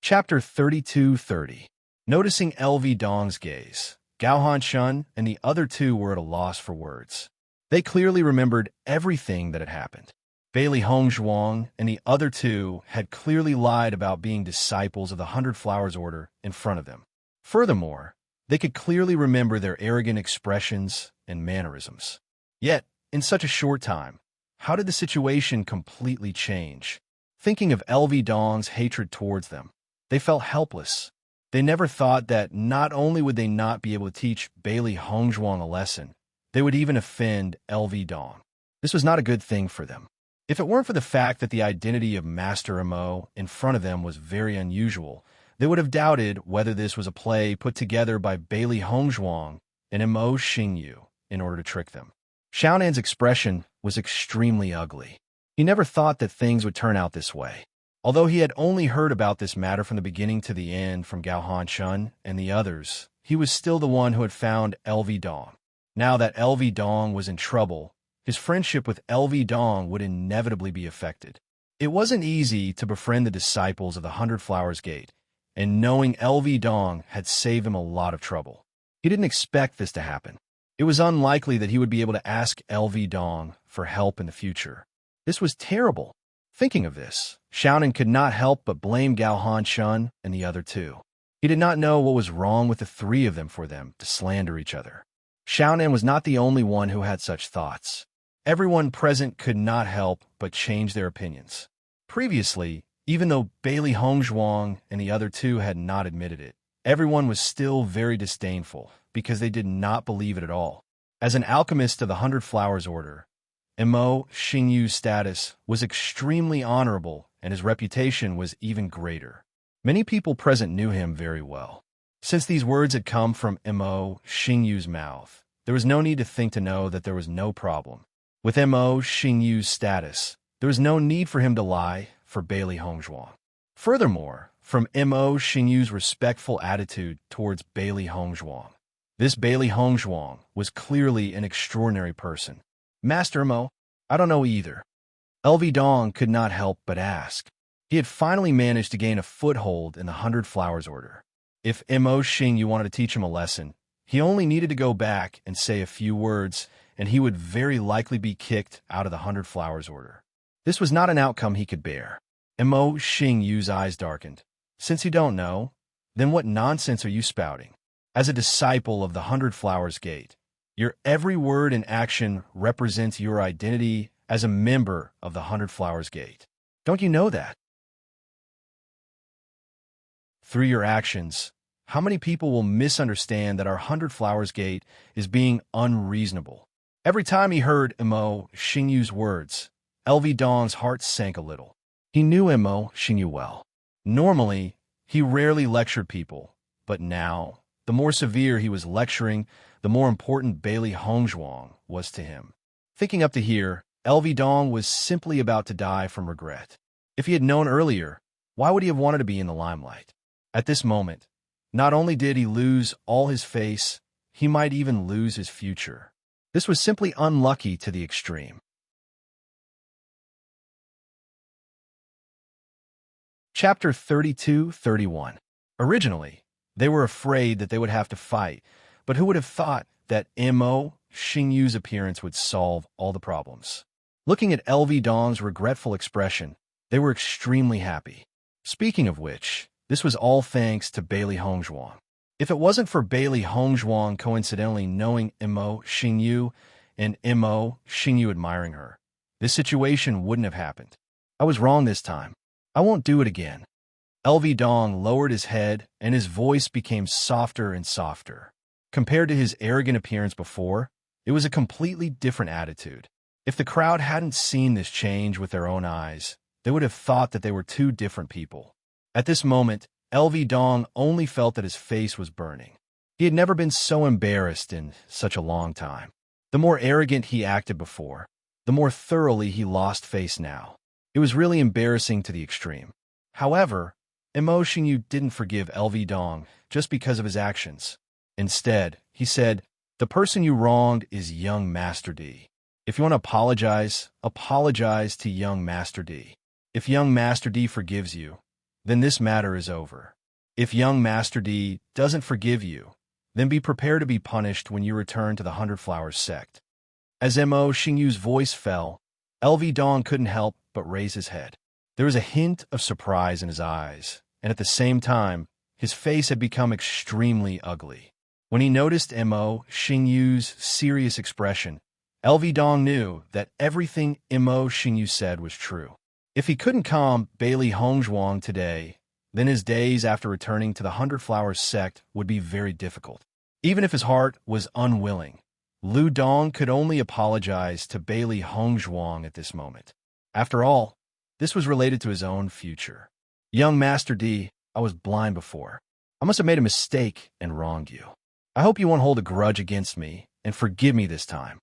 Chapter 32:30. Noticing LV Dong's gaze, Gao Hanshun and the other two were at a loss for words. They clearly remembered everything that had happened. Bailey Hongzhuang and the other two had clearly lied about being disciples of the Hundred Flowers Order in front of them. Furthermore, they could clearly remember their arrogant expressions and mannerisms. Yet, in such a short time, how did the situation completely change? Thinking of LV Dong's hatred towards them, they felt helpless. They never thought that not only would they not be able to teach Bailey Hongzhuang a lesson, they would even offend LV Dong. This was not a good thing for them. If it weren't for the fact that the identity of Master Mo in front of them was very unusual, they would have doubted whether this was a play put together by Bailey Hongzhuang and Mo Xingyu in order to trick them. Xiaonan's expression was extremely ugly. He never thought that things would turn out this way. Although he had only heard about this matter from the beginning to the end from Gao Hanshun and the others, he was still the one who had found LV Dong. Now that LV Dong was in trouble, his friendship with LV Dong would inevitably be affected. It wasn't easy to befriend the disciples of the Hundred Flowers Gate, and knowing LV Dong had saved him a lot of trouble. He didn't expect this to happen. It was unlikely that he would be able to ask LV Dong for help in the future. This was terrible. Thinking of this, Xiaonan could not help but blame Gao Hanshun and the other two. He did not know what was wrong with the three of them for them to slander each other. Xiaonan was not the only one who had such thoughts. Everyone present could not help but change their opinions. Previously, even though Bailey Hongzhuang and the other two had not admitted it, everyone was still very disdainful because they did not believe it at all. As an alchemist of the Hundred Flowers Order, Mo Xingyu's status was extremely honorable and his reputation was even greater. Many people present knew him very well. Since these words had come from Mo Xingyu's mouth, there was no need to think to know that there was no problem. With Mo Xingyu's status, there was no need for him to lie for Bailey Hongzhuang. Furthermore, from Mo Xingyu's respectful attitude towards Bailey Hongzhuang, this Bailey Hongzhuang was clearly an extraordinary person. "Master Mo, I don't know either." LV Dong could not help but ask. He had finally managed to gain a foothold in the Hundred Flowers Order. If Mo Xingyu wanted to teach him a lesson, he only needed to go back and say a few words, and he would very likely be kicked out of the Hundred Flowers Order. This was not an outcome he could bear. Mo Xingyu's eyes darkened. "Since you don't know, then what nonsense are you spouting? As a disciple of the Hundred Flowers Gate, your every word and action represents your identity as a member of the Hundred Flowers Gate. Don't you know that? Through your actions, how many people will misunderstand that our Hundred Flowers Gate is being unreasonable? Every time he heard Imo Xingyu's words, LV Dong's heart sank a little. He knew Imo Xingyu well. Normally, he rarely lectured people, but now, the more severe he was lecturing, the more important Bailey Hongzhuang was to him. Thinking up to here, LV Dong was simply about to die from regret. If he had known earlier, why would he have wanted to be in the limelight? At this moment, not only did he lose all his face, he might even lose his future. This was simply unlucky to the extreme. Chapter 32-31. Originally, they were afraid that they would have to fight, but who would have thought that Imo Xingyu's appearance would solve all the problems? Looking at LV Dong's regretful expression, they were extremely happy. Speaking of which, this was all thanks to Bailey Hongzhuang. If it wasn't for Bailey Hongzhuang coincidentally knowing Imo Xingyu and Imo Xingyu admiring her, this situation wouldn't have happened. I was wrong this time. I won't do it again. LV Dong lowered his head, and his voice became softer and softer. Compared to his arrogant appearance before, it was a completely different attitude. If the crowd hadn't seen this change with their own eyes, they would have thought that they were two different people. At this moment, LV Dong only felt that his face was burning. He had never been so embarrassed in such a long time. The more arrogant he acted before, the more thoroughly he lost face now. It was really embarrassing to the extreme. However, Imo Xingyu didn't forgive LV Dong just because of his actions. Instead, he said, "The person you wronged is young Master D. If you want to apologize to young Master D. If young Master D forgives you, then this matter is over. If young Master D doesn't forgive you, then be prepared to be punished when you return to the Hundred Flowers sect." As Imo Xingyu's voice fell, LV Dong couldn't help but raise his head. There was a hint of surprise in his eyes, and at the same time, his face had become extremely ugly. When he noticed Imo Xingyu's serious expression, LV Dong knew that everything Imo Xingyu said was true. If he couldn't calm Bailey Hongzhuang today, then his days after returning to the Hundred Flowers sect would be very difficult. Even if his heart was unwilling, Lu Dong could only apologize to Bailey Hongzhuang at this moment. After all, this was related to his own future. Young Master D, I was blind before. I must have made a mistake and wronged you. I hope you won't hold a grudge against me and forgive me this time.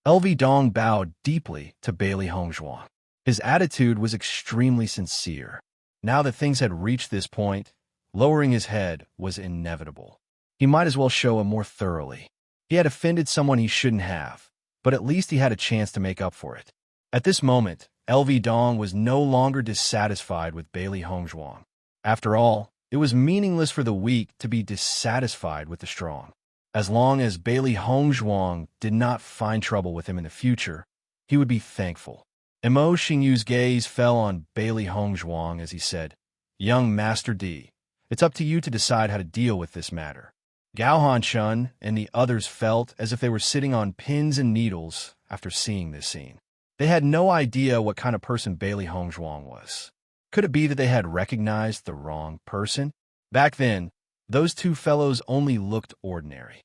LV Dong bowed deeply to Bailey Hongzhuang. His attitude was extremely sincere. Now that things had reached this point, lowering his head was inevitable. He might as well show him more thoroughly. He had offended someone he shouldn't have, but at least he had a chance to make up for it. At this moment, LV Dong was no longer dissatisfied with Bailey Hongzhuang. After all, it was meaningless for the weak to be dissatisfied with the strong. As long as Bailey Hongzhuang did not find trouble with him in the future, he would be thankful. Imo Xingyu's gaze fell on Bailey Hongzhuang as he said, "Young Master D, it's up to you to decide how to deal with this matter." Gao Han-chun and the others felt as if they were sitting on pins and needles after seeing this scene. They had no idea what kind of person Bailey Hongzhuang was. Could it be that they had recognized the wrong person? Back then, those two fellows only looked ordinary.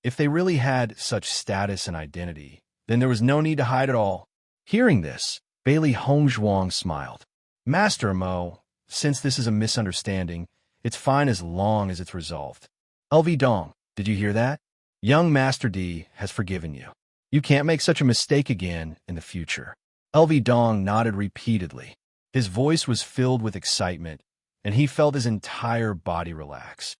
If they really had such status and identity, then there was no need to hide at all. Hearing this, Bailey Hongzhuang smiled. "Master Mo, since this is a misunderstanding, it's fine as long as it's resolved." LV Dong, did you hear that? Young Master D has forgiven you. You can't make such a mistake again in the future. LV Dong nodded repeatedly. His voice was filled with excitement, and he felt his entire body relax.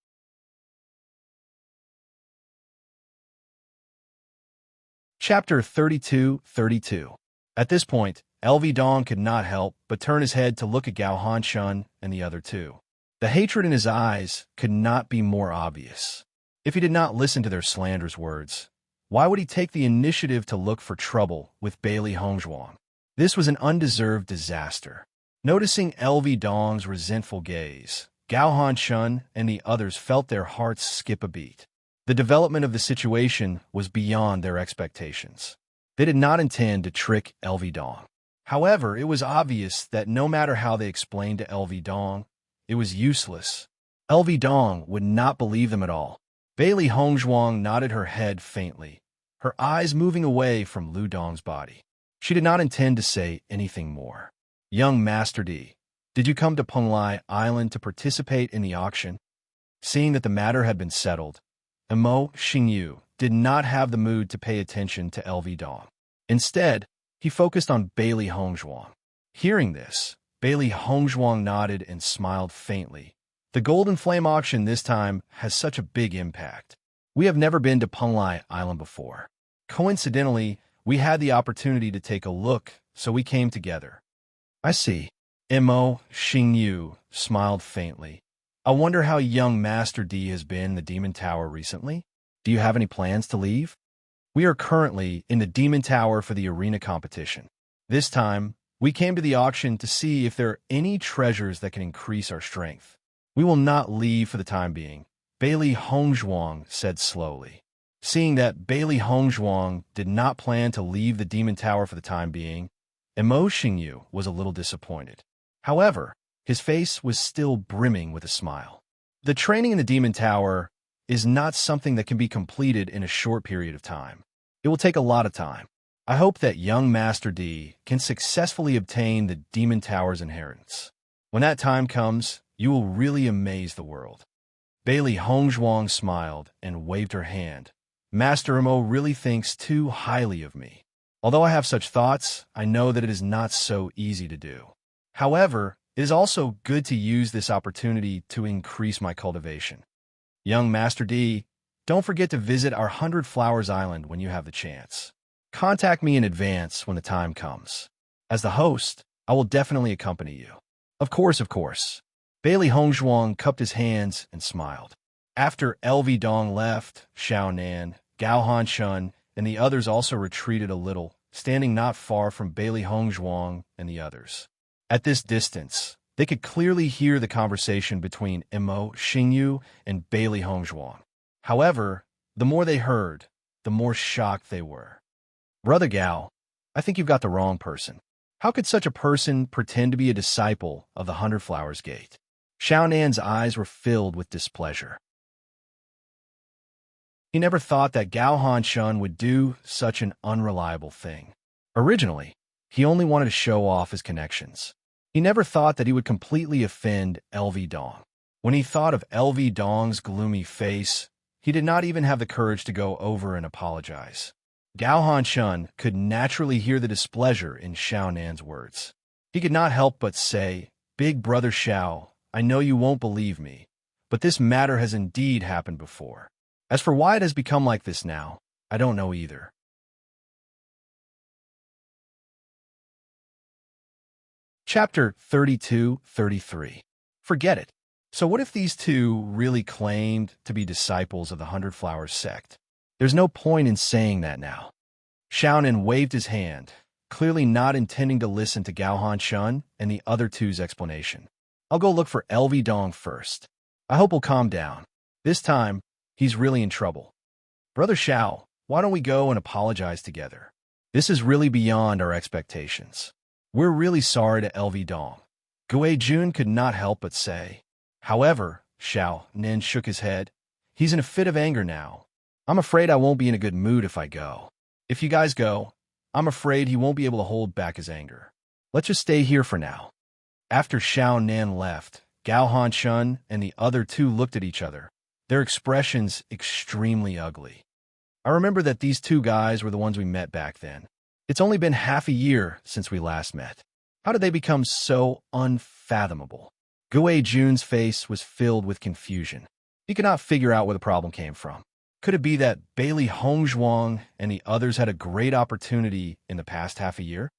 Chapter 32-32. At this point, LV Dong could not help but turn his head to look at Gao Han-chun and the other two. The hatred in his eyes could not be more obvious. If he did not listen to their slanderous words, why would he take the initiative to look for trouble with Bailey Hongzhuang? This was an undeserved disaster. Noticing LV Dong's resentful gaze, Gao Hanshun and the others felt their hearts skip a beat. The development of the situation was beyond their expectations. They did not intend to trick LV Dong. However, it was obvious that no matter how they explained to LV Dong, it was useless. LV Dong would not believe them at all. Bailey Hongzhuang nodded her head faintly, her eyes moving away from Lu Dong's body. She did not intend to say anything more. Young Master D, did you come to Penglai Island to participate in the auction? Seeing that the matter had been settled, Mo Xingyu did not have the mood to pay attention to LV Dong. Instead, he focused on Bailey Hongzhuang. Hearing this, Bailey Hongzhuang nodded and smiled faintly. The Golden Flame auction this time has such a big impact. We have never been to Penglai Island before. Coincidentally, we had the opportunity to take a look, so we came together. I see. Mo Xingyu smiled faintly. I wonder how young Master D has been in the Demon Tower recently? Do you have any plans to leave? We are currently in the Demon Tower for the arena competition. This time, we came to the auction to see if there are any treasures that can increase our strength. We will not leave for the time being, Bailey Hongzhuang said slowly. Seeing that Bailey Hongzhuang did not plan to leave the Demon Tower for the time being, Mo Xingyu was a little disappointed. However, his face was still brimming with a smile. The training in the Demon Tower is not something that can be completed in a short period of time. It will take a lot of time. I hope that young Master D can successfully obtain the Demon Tower's inheritance. When that time comes, you will really amaze the world. Bailey Hongzhuang smiled and waved her hand. Master Mo really thinks too highly of me. Although I have such thoughts, I know that it is not so easy to do. However, it is also good to use this opportunity to increase my cultivation. Young Master D, don't forget to visit our 100 Flowers Island when you have the chance. Contact me in advance when the time comes. As the host, I will definitely accompany you. Of course, of course. Bailey Hongzhuang cupped his hands and smiled. After LV Dong left, Xiao Nan, Gao Hanshun, and the others also retreated a little, standing not far from Bailey Hongzhuang and the others. At this distance, they could clearly hear the conversation between Mo Xingyu and Bailey Hongzhuang. However, the more they heard, the more shocked they were. Brother Gao, I think you've got the wrong person. How could such a person pretend to be a disciple of the 100 Flowers Gate? Xiao Nan's eyes were filled with displeasure. He never thought that Gao Hanshun would do such an unreliable thing. Originally, he only wanted to show off his connections. He never thought that he would completely offend LV Dong. When he thought of LV Dong's gloomy face, he did not even have the courage to go over and apologize. Gao Hanshun could naturally hear the displeasure in Xiao Nan's words. He could not help but say, Big Brother Xiao, I know you won't believe me, but this matter has indeed happened before. As for why it has become like this now, I don't know either. Chapter 32-33. Forget it. So what if these two really claimed to be disciples of the 100 Flowers sect? There's no point in saying that now. Xiaonan waved his hand, clearly not intending to listen to Gao Hanshun and the other two's explanation. I'll go look for LV Dong first. I hope he'll calm down. This time, he's really in trouble. Brother Xiao, why don't we go and apologize together? This is really beyond our expectations. We're really sorry to LV Dong. Gue Jun could not help but say. However, Xiao Nin shook his head. He's in a fit of anger now. I'm afraid I won't be in a good mood if I go. If you guys go, I'm afraid he won't be able to hold back his anger. Let's just stay here for now. After Xiao Nan left, Gao Hanshun and the other two looked at each other, their expressions extremely ugly. I remember that these two guys were the ones we met back then. It's only been half a year since we last met. How did they become so unfathomable? Gue Jun's face was filled with confusion. He could not figure out where the problem came from. Could it be that Bailey Hongzhuang and the others had a great opportunity in the past half a year?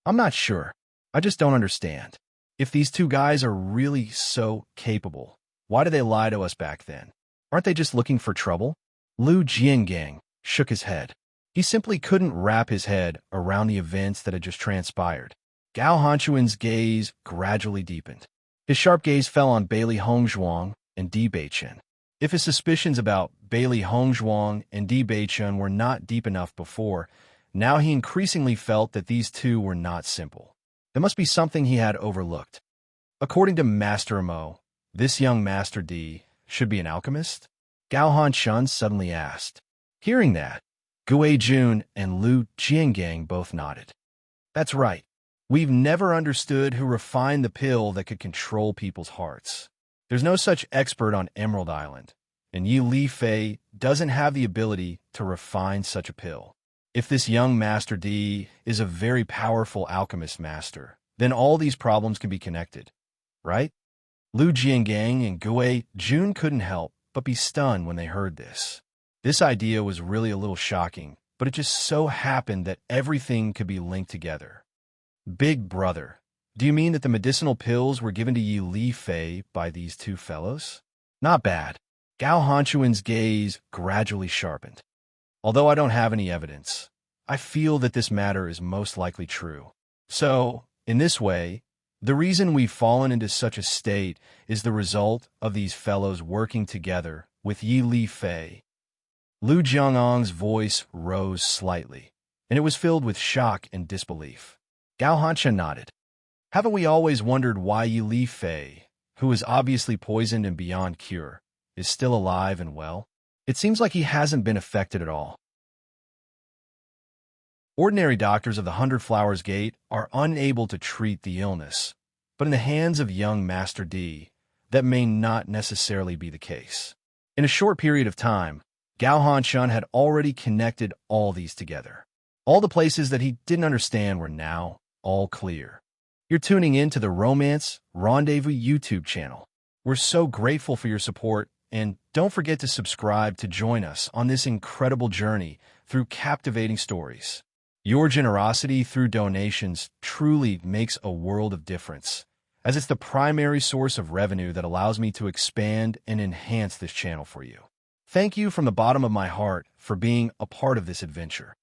I'm not sure. I just don't understand. If these two guys are really so capable, why did they lie to us back then? Aren't they just looking for trouble? Lu Jiangang shook his head. He simply couldn't wrap his head around the events that had just transpired. Gao Hanshun's gaze gradually deepened. His sharp gaze fell on Bailey Hongzhuang and Di Beichen. If his suspicions about Bailey Hongzhuang and Di Beichen were not deep enough before, now he increasingly felt that these two were not simple. There must be something he had overlooked. According to Master Mo, this young Master Di should be an alchemist? Gao Hanshun suddenly asked. Hearing that, Gue Jun and Lu Jiangang both nodded. That's right. We've never understood who refined the pill that could control people's hearts. There's no such expert on Emerald Island, and Yi Li Fei doesn't have the ability to refine such a pill. If this young Master Di is a very powerful alchemist master, then all these problems can be connected, right? Lu Jiangang and Gue Jun couldn't help but be stunned when they heard this. This idea was really a little shocking, but it just so happened that everything could be linked together. Big brother, do you mean that the medicinal pills were given to Yi Li Fei by these two fellows? Not bad. Gao Hanchuan's gaze gradually sharpened. Although I don't have any evidence, I feel that this matter is most likely true. So, in this way, the reason we've fallen into such a state is the result of these fellows working together with Yi Li Fei. Lu Jiangang's voice rose slightly, and it was filled with shock and disbelief. Gao Hancha nodded. Haven't we always wondered why Yi Li Fei, who is obviously poisoned and beyond cure, is still alive and well? It seems like he hasn't been affected at all. Ordinary doctors of the Hundred Flowers Gate are unable to treat the illness, but in the hands of young Master Di, that may not necessarily be the case. In a short period of time, Gao Hanshun had already connected all these together. All the places that he didn't understand were now all clear. You're tuning in to the Romance Rendezvous YouTube channel. We're so grateful for your support, and don't forget to subscribe to join us on this incredible journey through captivating stories. Your generosity through donations truly makes a world of difference, as it's the primary source of revenue that allows me to expand and enhance this channel for you. Thank you from the bottom of my heart for being a part of this adventure.